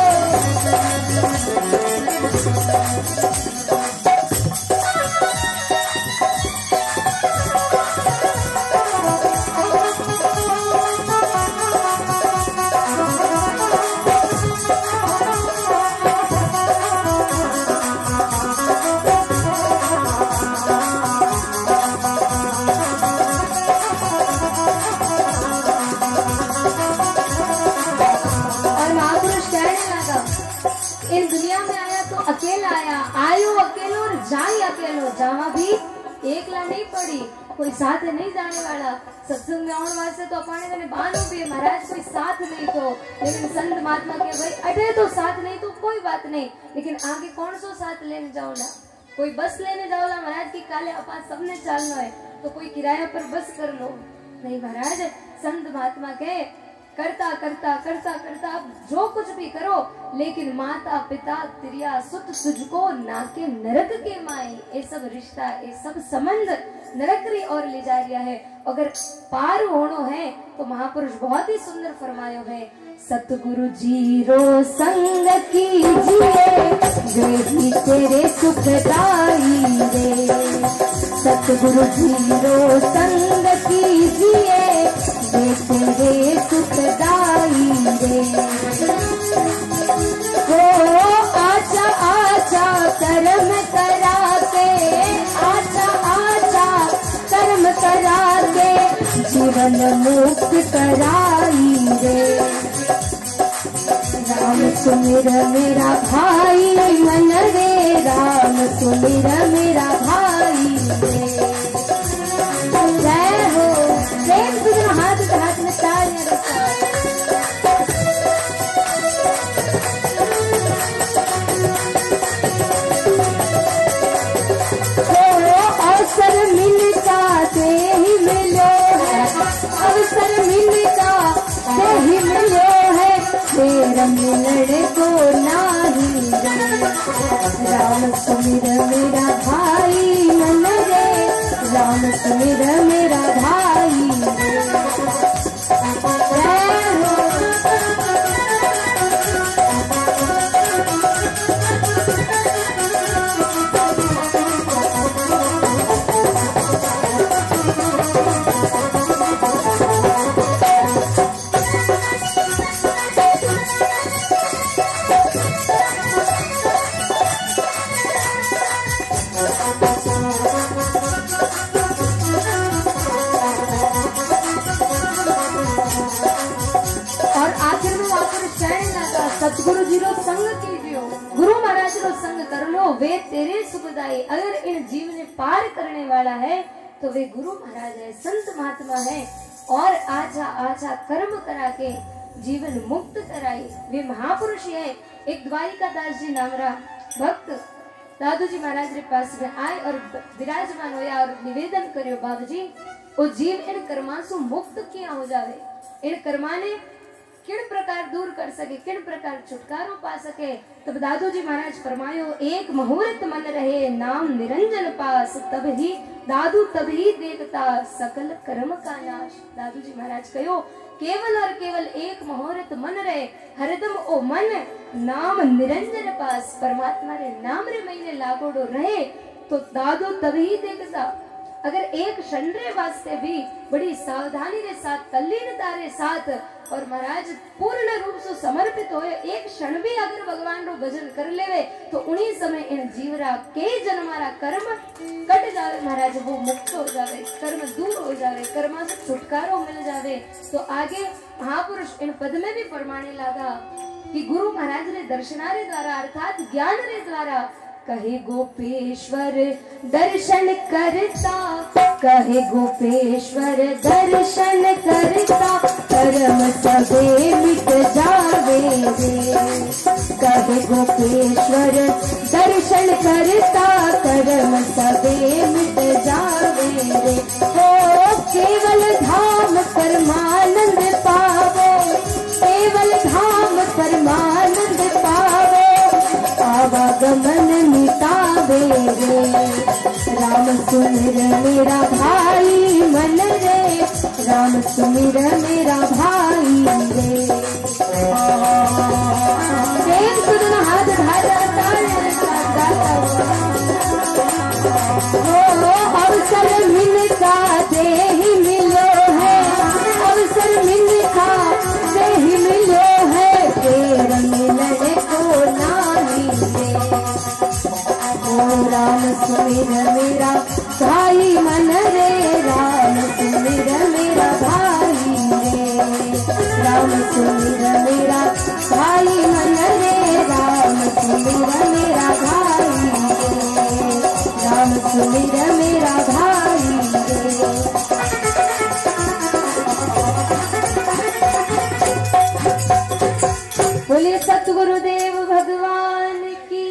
इन दुनिया में आया तो अकेला आया, आयो अकेलो और जाई अकेलो। जहाँ भी एकला नहीं पड़ी, कोई साथ नहीं जाने वाला। सत्संग में आने वास्ते तो अपने मैंने बानो भी महाराज कोई साथ नहीं तो, लेकिन संत महात्मा के भाई अटे तो साथ नहीं तो कोई बात नहीं, लेकिन आगे कौन सो साथ लेने जाओला। कोई बस लेने जाओला महाराज की काले अपा सबने चलना है तो कोई किराया पर बस कर लो। नहीं महाराज, संत महात्मा के करता करता करता करता आप जो कुछ भी करो, लेकिन माता पिता तिरिया सुत तुझको ना के नरक के माए। ये सब रिश्ता, ये सब संबंध नरक री ओर ले जा रहा है। अगर पार होनो है तो महापुरुष बहुत ही सुंदर फरमायो है, सतगुरु जीरो संग कीजिए देही तेरे सुखदाई रे। सतगुरु जीरो संग कीजिए दे तेरे सुखदाई रे। ओ आजा आजा कर्म करा के, आजा आजा कर्म करा के जीवन मुक्त कराई रे। राम सुमिर मेरा भाई मन रे, राम सुमिर मेरा भाई रे। जय हो। प्रेम से हाथ में तालियां रखो। अवसर मिलता दे ही मिलो है, अवसर मिलता दे ही मिलो है, तेरा मिलने को नाही रे। राम सुमिर मेरा भाई मन रे, राम सुमिर मेरा भाई रे। जय हो। सतगुरु जी रो संग कीजियो, गुरु महाराज रो संग कर लो, वे तेरे सुखदाई। अगर इन जीव ने पार करने वाला है तो वे गुरु महाराज है, संत महात्मा है। और आजा आजा कर्म करा के जीवन मुक्त कराई, वे महापुरुष है। एक द्वारिका दास जी नामरा भक्त दादू जी महाराज रे पास में आए और विराजमान होया और निवेदन करियो, बाबू जी वो जीव इन कर्मा से मुक्त किया हो जावे, इन कर्मा ने किन प्रकार दूर कर सके, किन प्रकार छुटकारो पा सके। तब दादू जी महाराज फरमायो, एक मुहूर्त मन रहे नाम निरंजन पास, तब ही दादू तब ही देखता सकल कर्म का नाश। दादू जी महाराज कहो, केवल और केवल एक मुहूर्त मन रहे, हरदम ओ मन नाम निरंजन पास, परमात्मा रे नाम रे महीने लागोड़ो रहे तो दादू तभी देखता। अगर एक क्षण रे वास्ते भी बड़ी सावधानी रे साथ, तल्लीनता रे साथ और महाराज पूर्ण रूप से समर्पित होए, एक क्षण भी अगर भगवान रो भजन कर लेवे तो उन्हीं समय इन जीवरा के जन्मारा कर्म कट जावे महाराज, वो मुक्त हो जावे, कर्म दूर हो जावे, कर्मा से छुटकारो मिल जावे। तो आगे महापुरुष इन पद में भी फरमाने लगा कि गुरु महाराज रे दर्शनारे द्वारा अर्थात ज्ञान रे द्वारा कहे गोपेश्वर दर्शन करता, कहे गोपेश्वर दर्शन करता, कर्म सबे मिट जावे रे। कहे गोपेश्वर दर्शन करता, कर्म सबे मिट जावे रे। ओ केवल धाम परमानंद पावो, केवल धाम परमानंद पावो, आवागमन मिटावे रे। राम सुमिर मेरा भाई मन रे, राम सुमिर मेरा भाई रे। प्रेम से दोनों हाथ धारा ताड़े गाता हुआ, अवसर मिलता दे ही मिलो है, अवसर मिलता दे ही मिलो है, तेर मिलने को नाही दे। ओ राम सुमिर मेरा भाई मन रे, राम सुमिर मेरा भाई रे। राम सुमिर मेरा भाई मन रे, राम सुमिर मेरा भाई रे। राम सुमिर मेरा भाई रे। बोलिए सतगुरुदेव भगवान की।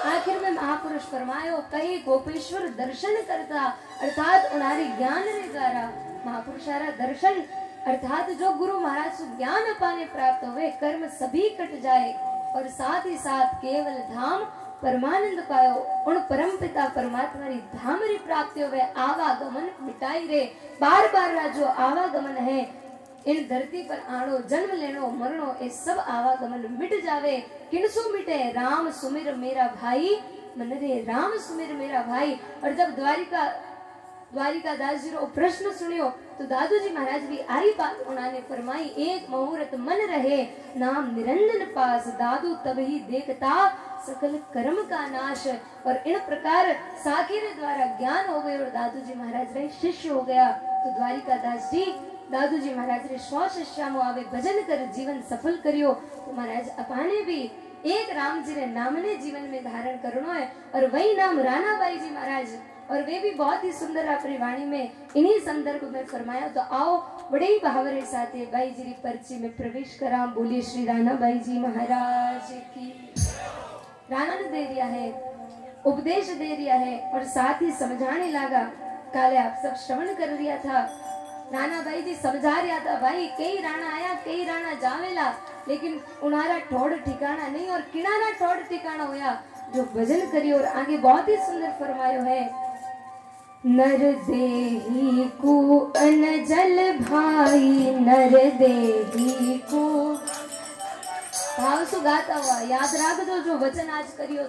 आखिर में महापुरुष फरमायो कही गोपेश्वर दर्शन करता, अर्थात उनारी ज्ञान रे द्वारा महापुरुषारा दर्शन अर्थात जो गुरु महाराज से ज्ञान अपाने प्राप्त हुए, कर्म सभी कट जाए और साथ ही साथ केवल धाम परमानंद पायो। उन परम पिता परमात्मा री धाम री प्राप्ति हुए, आवागमन मिटाई रे। बार बार जो आवागमन है इन धरती पर आनो, जन्म लेनो मरणो, ये सब आवागमन मिट जावे। किनसु मिटे? राम सुमिर मेरा भाई मन रे, राम सुमिर मेरा भाई। और जब द्वारिका दास जी रो प्रश्न सुनियो तो दादू जी महाराज भी आरी बात उन्होंने फरमाई, एक मुहूर्त मन रहे नाम निरंजन पास, दादू तब ही देखता सकल कर्म का नाश। और इन प्रकार साखी रे द्वारा ज्ञान हो गए और दादू जी महाराज रे शिष्य हो गया। तो द्वारिका दास जी दादू जी महाराज रे 100 शिष्यामो आवे भजन कर जीवन सफल करियो। तो महाराज अपाने भी एक राम जी रे नाम ने जीवन में धारण करनो है, और वही नाम रानाबाई जी महाराज, और वे भी बहुत ही सुंदर अपनी वाणी में इन्हीं संदर्भ में फरमाया। तो आओ बड़े ही भावरे साथ बाई जी री पर्ची में प्रवेश करा। बोलिए श्री रानाबाई जी महाराज की। राना ने दे दिया है, उपदेश दे दिया है और साथ ही समझाने लगा। काले आप सब श्रवण कर लिया था, रानाबाई जी समझा रहा था, भाई कई राणा आया कई राणा जावेला, लेकिन उनारा ठोड़ ठिकाना नहीं और किनारा ठोड़ ठिकाना होया जो भजन करियो। और आगे बहुत ही सुंदर फरमायो है, नर देही को अनजल भाई, नर देही को भाव सु गाता हुआ याद राख दो। जो वचन आज करियो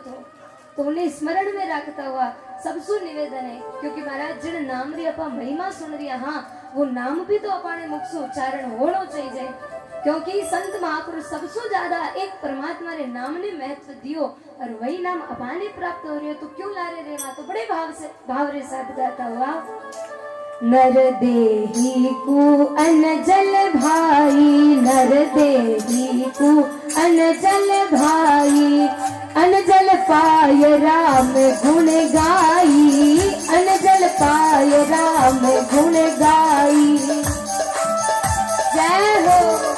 तो उन्हें स्मरण में रखता हुआ सबसु निवेदन है, क्योंकि महाराज जिन नाम री अपा महिमा सुन रही है, हाँ वो नाम भी तो अपने मुख से उच्चारण होना चाहिए, क्योंकि संत महापुरुष सबसे ज्यादा एक परमात्मा रे नाम ने महत्व दियो और वही नाम अपाने प्राप्त हो रही हो, तो क्यों ला रहे रे। तो बड़े भाव रे साथ गाता हुआ, नर देही को अनजल भाई, नर देही को अनजल भाई, अनजल पाय राम गुण गाई, अनजल पाय राम गुण गाई। जय हो।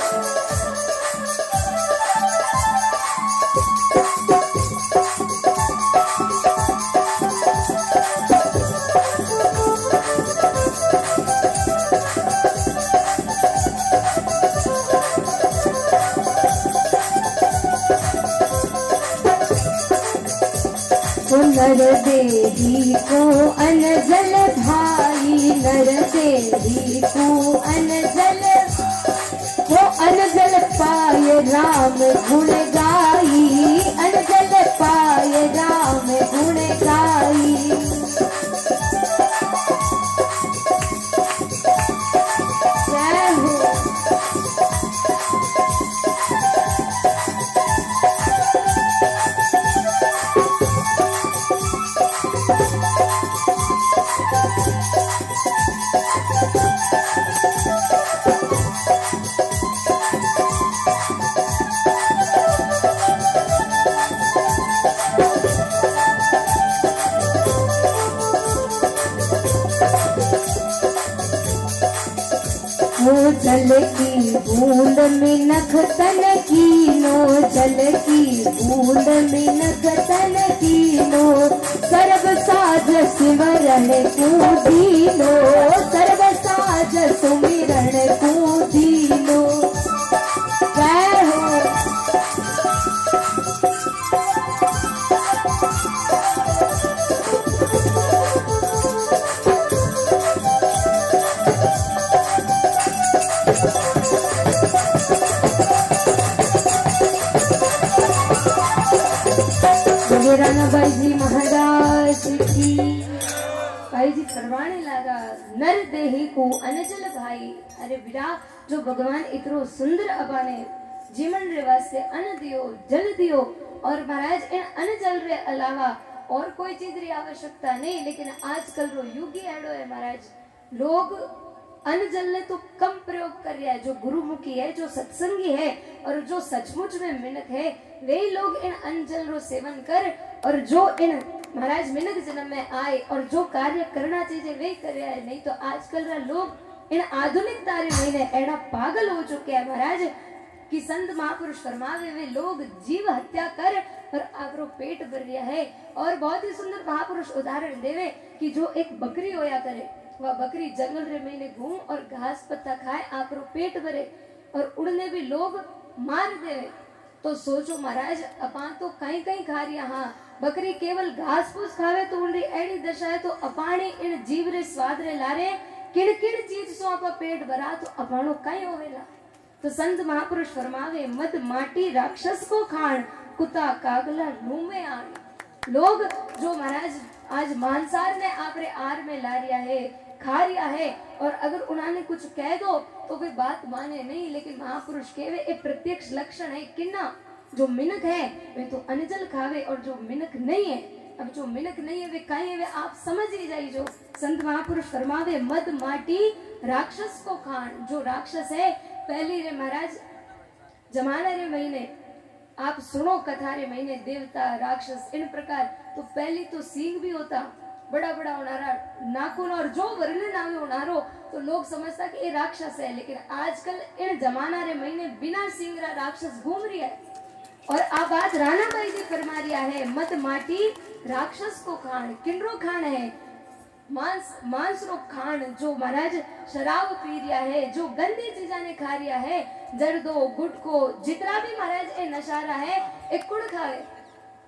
नर देही को अनजल भाई, नर देही को अनजल, वो अनजल पाए राम गुण गाई, अनजल पाए राम गुण गाई। जय हो। जल की बूंद मिनख तन कीनो, जल की बूंद मिनख तन कीनो, सर्व साज सिमरन कूदीनो, सर्व साज सुमिरन कूदीनो। जय हो। भाई जी महाराज की। भाई जी फरमाने लगा, नर देही को अनजल भाई। अरे बिरा, जो भगवान इतरो सुंदर अबाने जीवन रे वास्ते अन्न दियो, जल दियो, और महाराज इन अन्न जल रे अलावा और कोई चीज री आवश्यकता नहीं। लेकिन आजकल रो युग ही एड़ो है महाराज, लोग अन्न जल ने तो कम प्रयोग कर रहा है। जो गुरुमुखी है, जो सत्संगी है और जो सचमुच में मिनक है, वे लोग इन अन्न जल रो सेवन कर, और जो इन महाराज मिनक जन्म में आए और जो कार्य करना चाहिए वे कर रहा है। नहीं तो आजकल रा लोग इन आधुनिकता रे महीने एड़ा पागल हो चुके हैं महाराज कि संत महापुरुष फरमावे वे लोग जीव हत्या कर और आपरो पेट भर रहा है। और बहुत ही सुंदर महापुरुष उदाहरण देवे कि जो एक बकरी होया करे, वह बकरी जंगल रे महीने घूम और घास पत्ता खाए, आपरो पेट भरे, और उड़ने भी लोग मार देवे। तो सोचो महाराज, अपा तो कहीं कहीं खा रही, हाँ बकरी केवल घास फूस खावे तो उनरी एड़ी दशा है। तो अपाने इन जीव रे स्वाद रे लारे किन किन चीज सो आपा पेट भरा तो अपानो कहीं होवेला। तो संत महापुरुष फरमावे, मद माटी राक्षस को खान, कुत्ता कागला मुंह में आन। लोग जो महाराज आज मांसार ने आपरे आर में ला रिया है, खा रिया है, और अगर उन्होंने कुछ कह दो तो वे बात माने नहीं। लेकिन महापुरुष कहवे एक प्रत्यक्ष लक्षण है किन्ना, जो मिनक है वे तो अनजल खावे, और जो मिनक नहीं है, अब जो मिनक नहीं है वे कहीं है, वे आप समझ ही जाइए। जो संत महापुरुष फरमावे, मद माटी राक्षस को खान। जो राक्षस है पहली रे महाराज जमाना रे महीने आप सुनो कथा रे महीने, देवता राक्षस इन प्रकार। तो पहली तो सींग भी होता, बड़ा बड़ा उनारा नाखून, और जो वर्णन आवे उनारो तो लोग समझता कि ये राक्षस है। लेकिन आजकल इन जमाना रे महीने बिना सींग रा राक्षस घूम रही है। और आप बात राणा भाई जी फरमा रिया है, मत माटी राक्षस को खान। किन्रो खान है? मांस रो खान। जो महाराज शराब पी रिया है, जो गंदी चीजा ने खा रिया है, जर्दो गुटको जितना भी महाराज ए नशारा है, एक कुड़ खावे,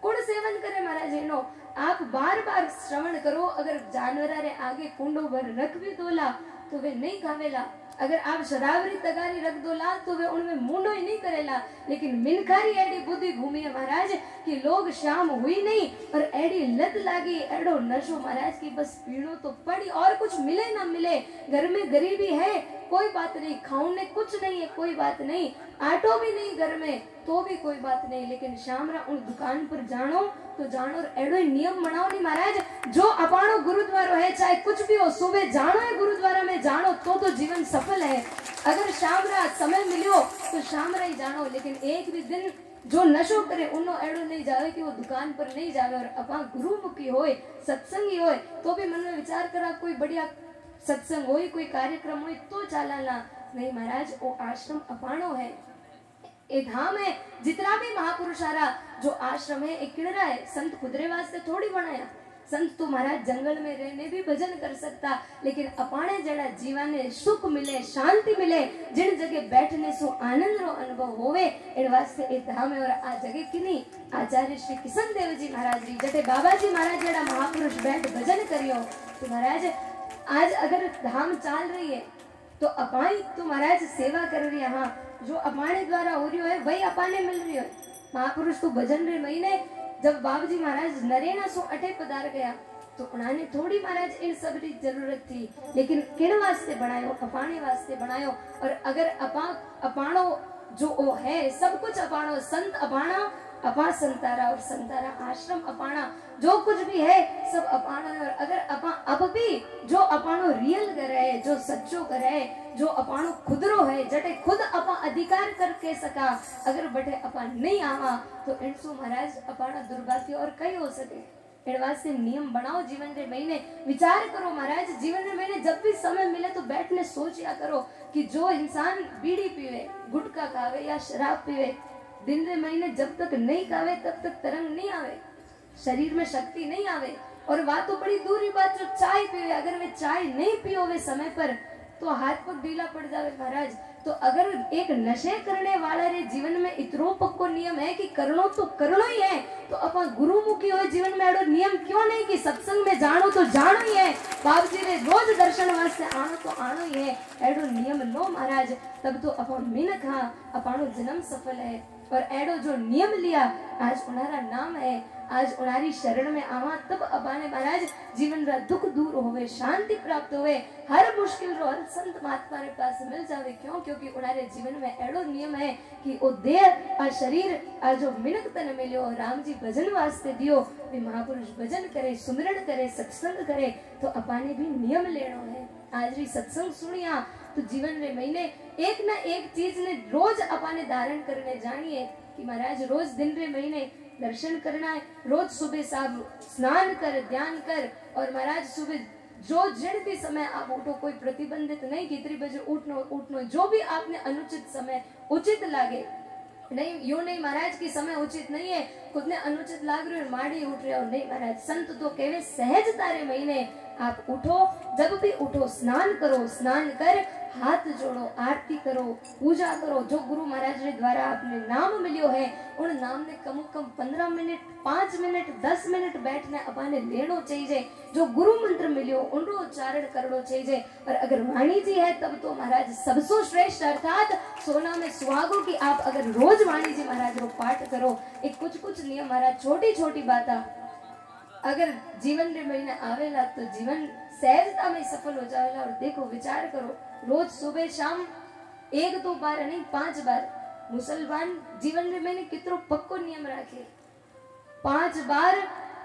कुड़ सेवन करे महाराज इनो। आप बार बार श्रवण करो, अगर जानवरा रे आगे कुंडो भर रख भी दोला तो वे नहीं खावेला। अगर आप शराबरी तगारी रख दोला तो वे उनमें मुंडो ही नहीं करेला। लेकिन मिनखारी एडी बुद्धि घूमी है महाराज कि लोग शाम हुई नहीं और एडी लत लागी, एडो नशो महाराज की बस पीड़ो तो पड़ी, और कुछ मिले ना मिले, घर में गरीबी है कोई बात नहीं, खाने कुछ नहीं है कोई बात नहीं, आटो भी नहीं घर में तो भी कोई बात नहीं। लेकिन शाम रा उन दुकान पर जानो तो जानो, एडो नियम बनाओ नहीं महाराज। जो अपाणो गुरुद्वारो है, चाहे कुछ भी हो, सुबह जानो है गुरुद्वारा में जानो तो जीवन सफल है। अगर शाम रात समय मिलो तो शाम रा ही जानो। लेकिन एक भी दिन जो नशो करे उन्नो एडो नहीं जावे कि वो दुकान पर नहीं जावे। और अपा गुरुमुखी होए, सत्संगी होए तो भी मन में विचार करा कोई बढ़िया सत्संग होई, कोई कार्यक्रम होई तो चालाना। नहीं महाराज, वो आश्रम अपाणो है, ये धाम है। जितना भी महापुरुषारा जो आश्रम है एक किणरा है, संत खुदरे वास्ते थोड़ी बनाया। संत तो महाराज जंगल में रहने भी भजन कर सकता, लेकिन अपाणे जड़ा जीवन ने सुख मिले, शांति मिले, जिन जगह बैठने सो आनंद रो अनुभव होवे, इन वास्ते ए धाम है। और आ जगह किनी आचार्य श्री किशन देव जी महाराज जी जटे बाबा जी महाराज जड़ा महापुरुष बैठ भजन करियो। तो महाराज आज अगर धाम चाल रही है तो अपाई तो महाराज सेवा कर रही है। हाँ, जो अपाने द्वारा हो रही है वही अपाने मिल रही है। महापुरुष तो भजन रे महीने जब बाबूजी महाराज नरेना सो अठे पधार गया तो उन्होंने थोड़ी महाराज इन सब की जरूरत थी, लेकिन किन वास्ते बनायो? अपाने वास्ते बनायो। और अगर अपाणो जो ओ है सब कुछ अपाणो, संत अपाणा, अपा संतारा, और संतारा आश्रम अपाणा, जो कुछ भी है सब अपाणो है। और अगर अपा अब भी जो अपाणो रियल करे, जो सच्चो करे, जो अपाणो खुदरो है, जटे खुद अपा अधिकार करके सका, अगर बटे अपा नहीं आवा तो इनसो महाराज अपाणा दुर्भाग्य और कई हो सके। एड़ वास्ते नियम बनाओ जीवन रे महीने। विचार करो महाराज, जीवन रे महीने जब भी समय मिले तो बैठने सोचिया करो कि जो इंसान बीड़ी पीवे, गुटखा खावे या शराब पीवे, दिन रे महीने जब तक नहीं खावे तब तक तरंग नहीं आवे, शरीर में शक्ति नहीं आवे। और बात तो बड़ी दूरी बात, जो चाय पीवे, अगर वे चाय नहीं पियो वे समय पर तो हाथ पग ढीला पड़ जावे महाराज। तो अगर एक नशे करने वाला रे जीवन में इतरो पक्को नियम है कि करणो तो करणो ही है, तो अपन गुरुमुखी हो जीवन में एडो नियम क्यों नहीं कि सत्संग में जानो तो जानो ही है, बाप जी रे रोज दर्शन वास्ते आनो तो आनो ही है, एडो नियम लो महाराज, तब तो अपन मिनख हाँ अपानो जन्म सफल है। और एडो जो नियम लिया, आज उनारा नाम है, आज उनारी शरण में आवा तब अबाने महाराज जीवन रा दुख दूर होवे, शांति प्राप्त होवे, हर मुश्किल रो हर संत महात्मा रे पास मिल जावे। क्यों? क्योंकि उनारे जीवन में एडो नियम है कि ओ देह आ शरीर आ जो मिनक तन मिलियो राम जी भजन वास्ते दियो, वे महापुरुष भजन करे, सुमिरन करे, सत्संग करे, तो अपाने भी नियम लेनो है। आज री सत्संग सुनिया तो जीवन रे महीने एक ना एक चीज ने रोज अपाने धारण करने जानिए कि महाराज रोज दिन रे महीने दर्शन करना है, रोज सुबह साहब स्नान कर, ध्यान कर, और महाराज सुबह जो जिन भी समय आप उठो, कोई प्रतिबंधित नहीं कितनी बजे उठनो, जो भी आपने अनुचित समय उचित लागे, नहीं यूं नहीं महाराज की समय उचित नहीं है, खुद ने अनुचित लाग रहे हो माड़ी उठ रहे हो, नहीं महाराज संत तो कहवे सहज तारे महीने आप उठो, जब भी उठो स्नान करो, स्नान कर हाथ जोड़ो, आरती करो, पूजा करो, जो गुरु महाराज के द्वारा आपने नाम मिलियो है उन नाम ने कम कम 15 मिनट 5 मिनट 10 मिनट बैठने अपाने लेनो चाहिए, जो गुरु मंत्र मिलियो उनको उच्चारण करनो चाहिए। और अगर वाणी जी है तब तो महाराज सबसे श्रेष्ठ, अर्थात सोना में सुहागो की आप अगर रोज वाणी जी महाराज को पाठ करो। एक कुछ नियम महाराज, छोटी छोटी बात अगर जीवन रे महीने आवेला तो जीवन सहजता में सफल हो जाएगा। और देखो विचार करो, रोज सुबह शाम 1-2 बार नहीं 5 बार मुसलमान जीवन रे मैंने कितरो पक्को नियम रखे, 5 बार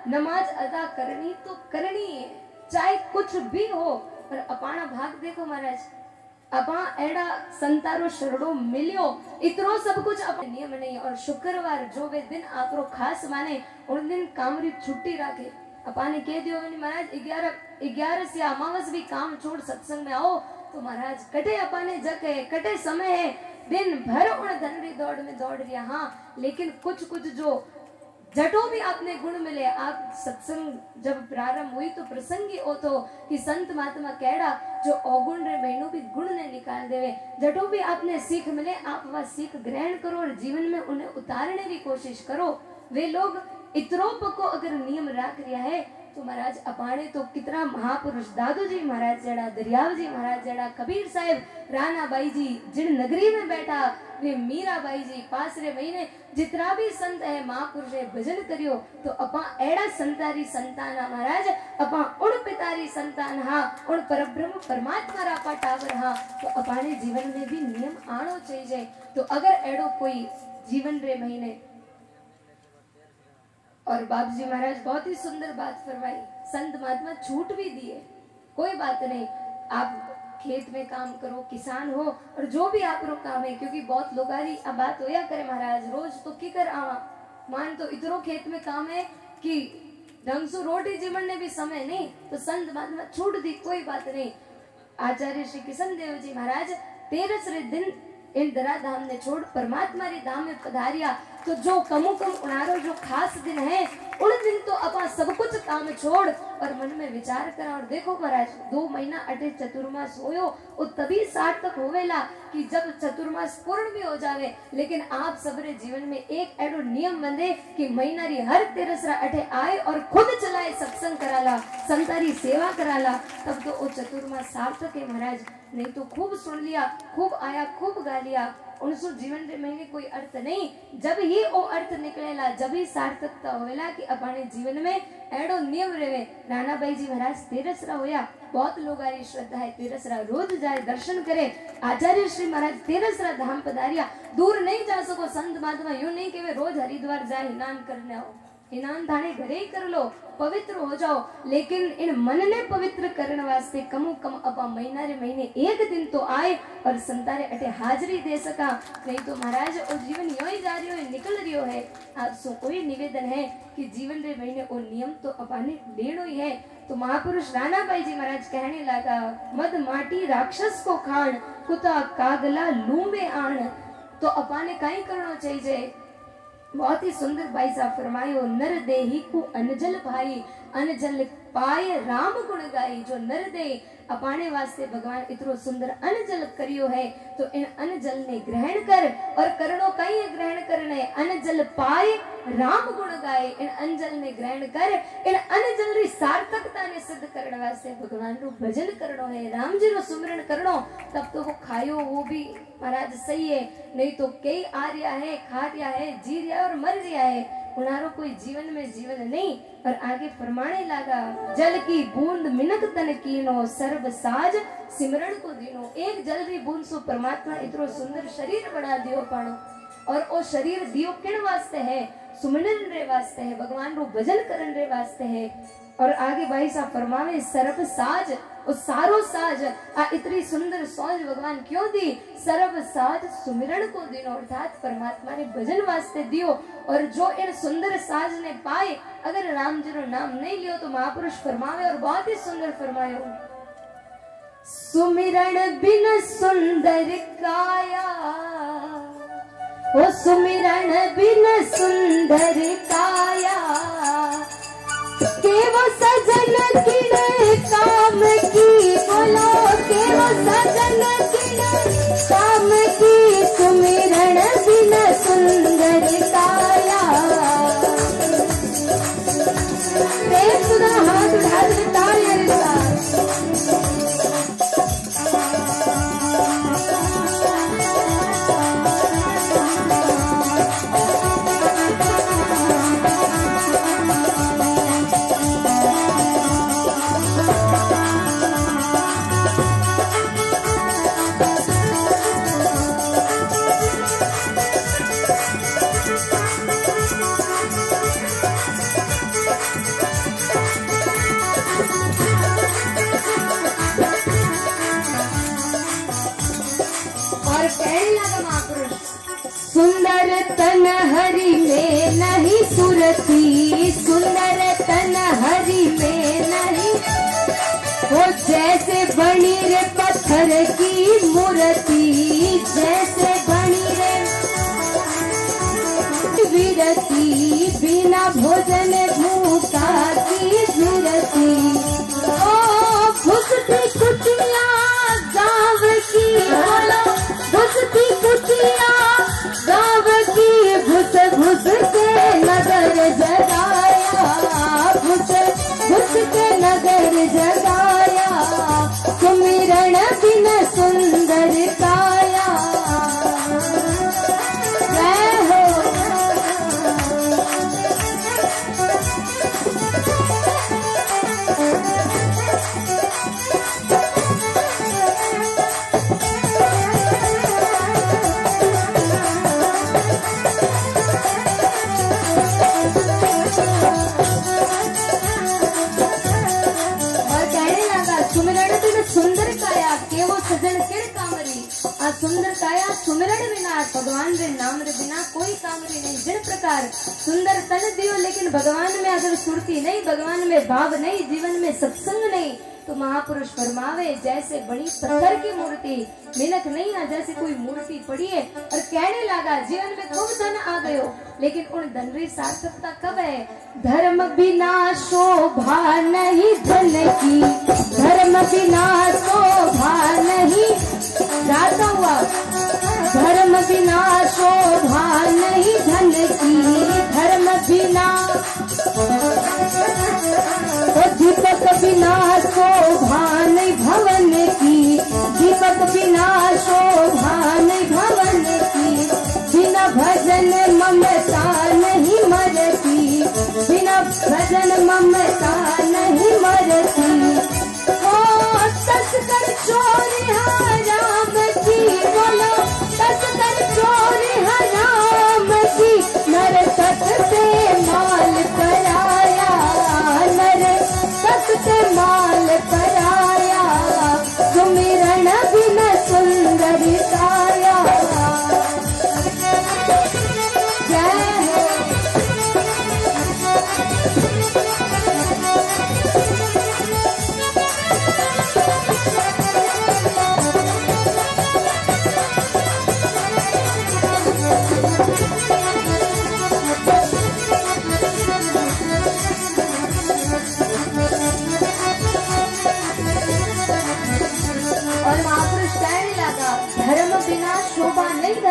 नमाज अदा करनी तो करनी है, चाहे कुछ भी हो। पर अपाना भाग देखो महाराज, अपा एड़ा संतारो शरणो मिलियो, इतरो सब कुछ अपने नियम नहीं। और शुक्रवार जो वे दिन आपरो खास माने उन दिन काम री छुट्टी रखे, अपाने कह दियो महाराज 11 से अमावस भी काम छोड़ सत्संग में आओ, तो महाराज कटे अपाने जग है, कटे समय है, दिन भर उन धनरी दौड़ में दौड़ रिया। हाँ लेकिन कुछ जो जटो भी आपने गुण मिले, आप सत्संग जब प्रारंभ हुई तो प्रसंगी हो तो कि संत महात्मा कैड़ा जो अवगुण रे महीनों भी गुण ने निकाल देवे, जटो भी आपने सीख मिले आप वह सीख ग्रहण करो और जीवन में उन्हें उतारने की कोशिश करो। वे लोग इतरो पको अगर नियम रख रिया है तो महाराज अपाने तो कितना महापुरुष दादू जी महाराज जड़ा, दरियाव जी महाराज जड़ा, कबीर साहेब, राणा बाई जी जिन नगरी में बैठा, वे मीरा बाई जी पास रे महीने जितना भी संत है महापुरुष है भजन करियो, तो अपा एड़ा संतारी संतान महाराज, अपा उन पितारी संतान हाँ, उन परब्रह्म परमात्मा रा अपा टावर हाँ, तो अपाने जीवन में भी नियम आनो चाहिए। तो अगर एड़ो कोई जीवन रे महीने, और बाप जी महाराज बहुत ही सुंदर बात फरमाई, संत महात्मा छूट भी दिए, कोई बात नहीं, आप खेत में काम करो, किसान हो और जो भी आप रो काम है, क्योंकि बहुत लोग अब बात होया करे महाराज रोज तो की कर आवा, मान तो इतरो खेत में काम है कि ढंग से रोटी जीवन ने भी समय नहीं, तो संत महात्मा छूट दी, कोई बात नहीं। आचार्य श्री किशन देव जी महाराज 13 दिन इन दरा धाम ने छोड़ परमात्मा रे धाम में पधारिया, तो जो कम उनारो जो खास दिन है उन दिन तो अपा सब कुछ काम छोड़ और मन में विचार करा। और देखो महाराज 2 महीना अटे चतुर्मास होयो, वो तभी सार्थक होवेला कि जब चतुर्मास पूर्ण भी हो जावे। लेकिन आप सबरे जीवन में एक एडो नियम बंधे कि महीना री हर 13 अटे आए और खुद चलाए, सत्संग कराला, संतारी सेवा कराला, तब तो वो चतुर्मास सार्थक है महाराज। नहीं तो खूब सुन लिया, खूब आया, खूब गा लिया, उनसो जीवन रे महीने कोई अर्थ नहीं। जब ही वो अर्थ निकलेला, जब ही सार्थकता होवेला कि अपने जीवन में एडो नियम रेवे। राणा बाई जी महाराज 13 होया, बहुत लोग आरी श्रद्धा है 13 रोज जाए दर्शन करे। आचार्य श्री महाराज 13 धाम पधारिया, दूर नहीं जा सको संत महात्मा यूं नहीं के वे रोज हरिद्वार जाए स्नान करने आओ, स्नान थाने घरे ही कर लो, पवित्र हो जाओ, लेकिन इन मन ने पवित्र करने वास्ते कमु कम अपा महीना रे महीने एक दिन तो आए और संतारे अटे हाजरी दे सका। नहीं तो महाराज और जीवन यो ही जा रही हो, निकल रही हो है। आप सो कोई निवेदन है कि जीवन रे महीने वो नियम तो अपाने लेनो ही है। तो महापुरुष राणा भाई जी महाराज कहने लगा, मद माटी राक्षस को खाण, कुता कागला लूंबे आण। तो अपाने कहीं करना चाहिए। बहुत ही सुंदर भाई साहब फरमायो, नर देही को अनजल भाई, अनजल पाए राम गुण गाई। जो नर दे अपाने वास्ते भगवान इतरो सुंदर अनजल करियो है, तो इन अनजल ने ग्रहण कर और करणो कई ग्रहण करने, अनजल पाए राम गुण गाए। इन अनजल ने ग्रहण कर, इन अनजल री सार्थकता ने सिद्ध करने वास्ते भगवान रो भजन करनो है, राम जी रो सुमरण करनो। तब तो वो खायो वो भी महाराज सही है, नहीं तो कई आ रहा है, खा रहा है, जी रहा है और मर रहा है, उनारो कोई जीवन में जीवन नहीं। और आगे फरमाने लगा, जल की बूंद मिनक तन कीनो, सर्व साज सिमरण को दीनो। एक जल री बूंद सो परमात्मा इतरो सुंदर शरीर बना दियो पानो, और ओ शरीर दियो किन वास्ते है? सुमरन रे वास्ते है, भगवान रो भजन करन रे वास्ते है। और आगे भाई साहब फरमावे, सर्व साज, और सारो साज आ इतनी सुंदर सौज भगवान क्यों दी? सर्व साज सुमिरण को दिनो, अर्थात परमात्मा ने भजन वास्ते दियो। और जो इन सुंदर साज ने पाए, अगर राम जी रो नाम नहीं लियो तो महापुरुष फरमावे, और बहुत ही सुंदर फरमायो, सुमिरण बिन सुंदर काया, ओ सुमिरण बिन सुंदर काया, केव सजन किण काम की, बोलो केव सजन किण काम की, सुमिरण बिन सुंदर काया। प्रेम सुना हाथ उठा दे तालियां रे साथ। सुंदर तन हरि में नहीं सुरती, सुंदर तन हरि में नहीं, वो जैसे बनी रे पत्थर की मूर्ति, जैसे बनी रे विरती, बिना भोजन भूखा की जुरती। ओ भुसती कुटिया गाँव की, बोलो भुसती कुटिया गाँव की, घुस घुस के नगर जगाया, घुस घुस के नगर जगाया, सुमिरण बिन सुंदर काया। जय हो सुंदर काया सुमिरण बिना, भगवान रे नाम रे बिना कोई कामरी नहीं। जिन प्रकार सुंदर तन दियो, लेकिन भगवान में अगर सुरती नहीं, भगवान में भाव नहीं, जीवन में सत्संग नहीं, तो महापुरुष फरमावे जैसे बड़ी पत्थर की मूर्ति, मिनक नहीं है, जैसे कोई मूर्ति पड़ी है। और कहने लगा, जीवन में खूब धन आ गयो, लेकिन उन धन री सार्थकता कब है? धर्म बिना शोभा नहीं धन की, धर्म बिना शोभा नहीं, गाता हुआ, धर्म बिना शोभा नहीं धन की, धर्म बिना, दीपक बिना शोभा नहीं भवन की, दीपक बिना शोभा नहीं भवन की, बिना भजन ममता नहीं मरती, बिना भजन ममता नहीं मरती। ओ तस्कर चोरी हराम की, बोलो तस्कर चोरी हराम की, नरकट से माल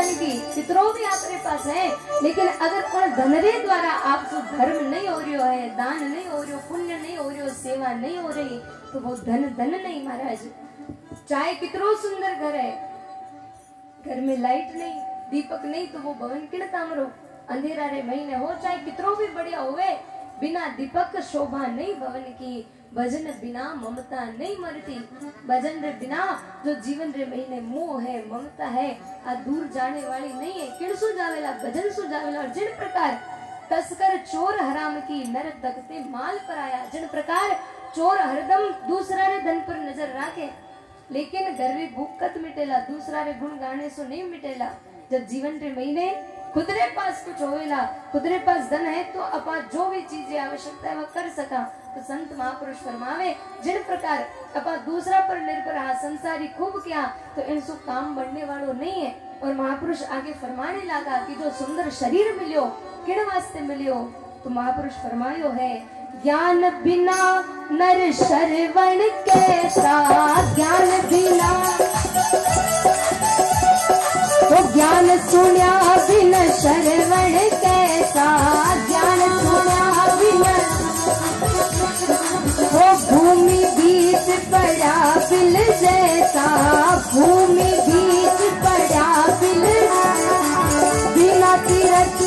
धन की, पितरों भी आपके पास है, लेकिन अगर उन धन रे द्वारा आप जो धर्म नहीं हो रही है, दान नहीं हो रही, पुण्य नहीं हो रही, सेवा नहीं हो रही, तो वो धन नहीं महाराज। चाहे कितनो सुंदर घर है, घर में लाइट नहीं, दीपक नहीं, तो वो भवन किण तामरो, अंधेरा रे महीने हो, चाहे कितनो भी बढ़िया होवे, बिना दीपक शोभा नहीं भवन की। भजन बिना ममता नहीं मरती, भजन रे बिना जो जीवन रे महीने मोह है, ममता है, आ दूर जाने वाली नहीं है। किण सु जावेला, भजन सु जावेला। और जिन प्रकार तस्कर चोर हराम की, नर तकते माल पर आया, जिन प्रकार चोर हरदम दूसरा रे धन पर नजर रखे, लेकिन घर रे भूख कत मिटेला, दूसरा रे गुण गाने सो नहीं मिटेला। जब जीवन रे महीने खुद रे पास कुछ होवेला, खुद रे पास धन है, तो अपा जो भी चीजें आवश्यकता है वह कर सका। तो संत महापुरुष फरमावे, जिन प्रकार अपा दूसरा पर निर्भर हा, संसारी खूब क्या, तो इनसो काम बढ़ने वालों नहीं है। और महापुरुष आगे फरमाने लगा कि जो सुंदर शरीर मिलियो, किण वास्ते मिलियो, तो महापुरुष फरमायो है, ज्ञान बिना नर श्रवण कैसा, ज्ञान बिना तो ज्ञान सुन्या बिन श्रवण कैसा, ज्ञान सुन्या बिन वो भूमि बीच पड़ा बिल जैसा, भूमि बीच पड़ा बिल, बिना तीरथ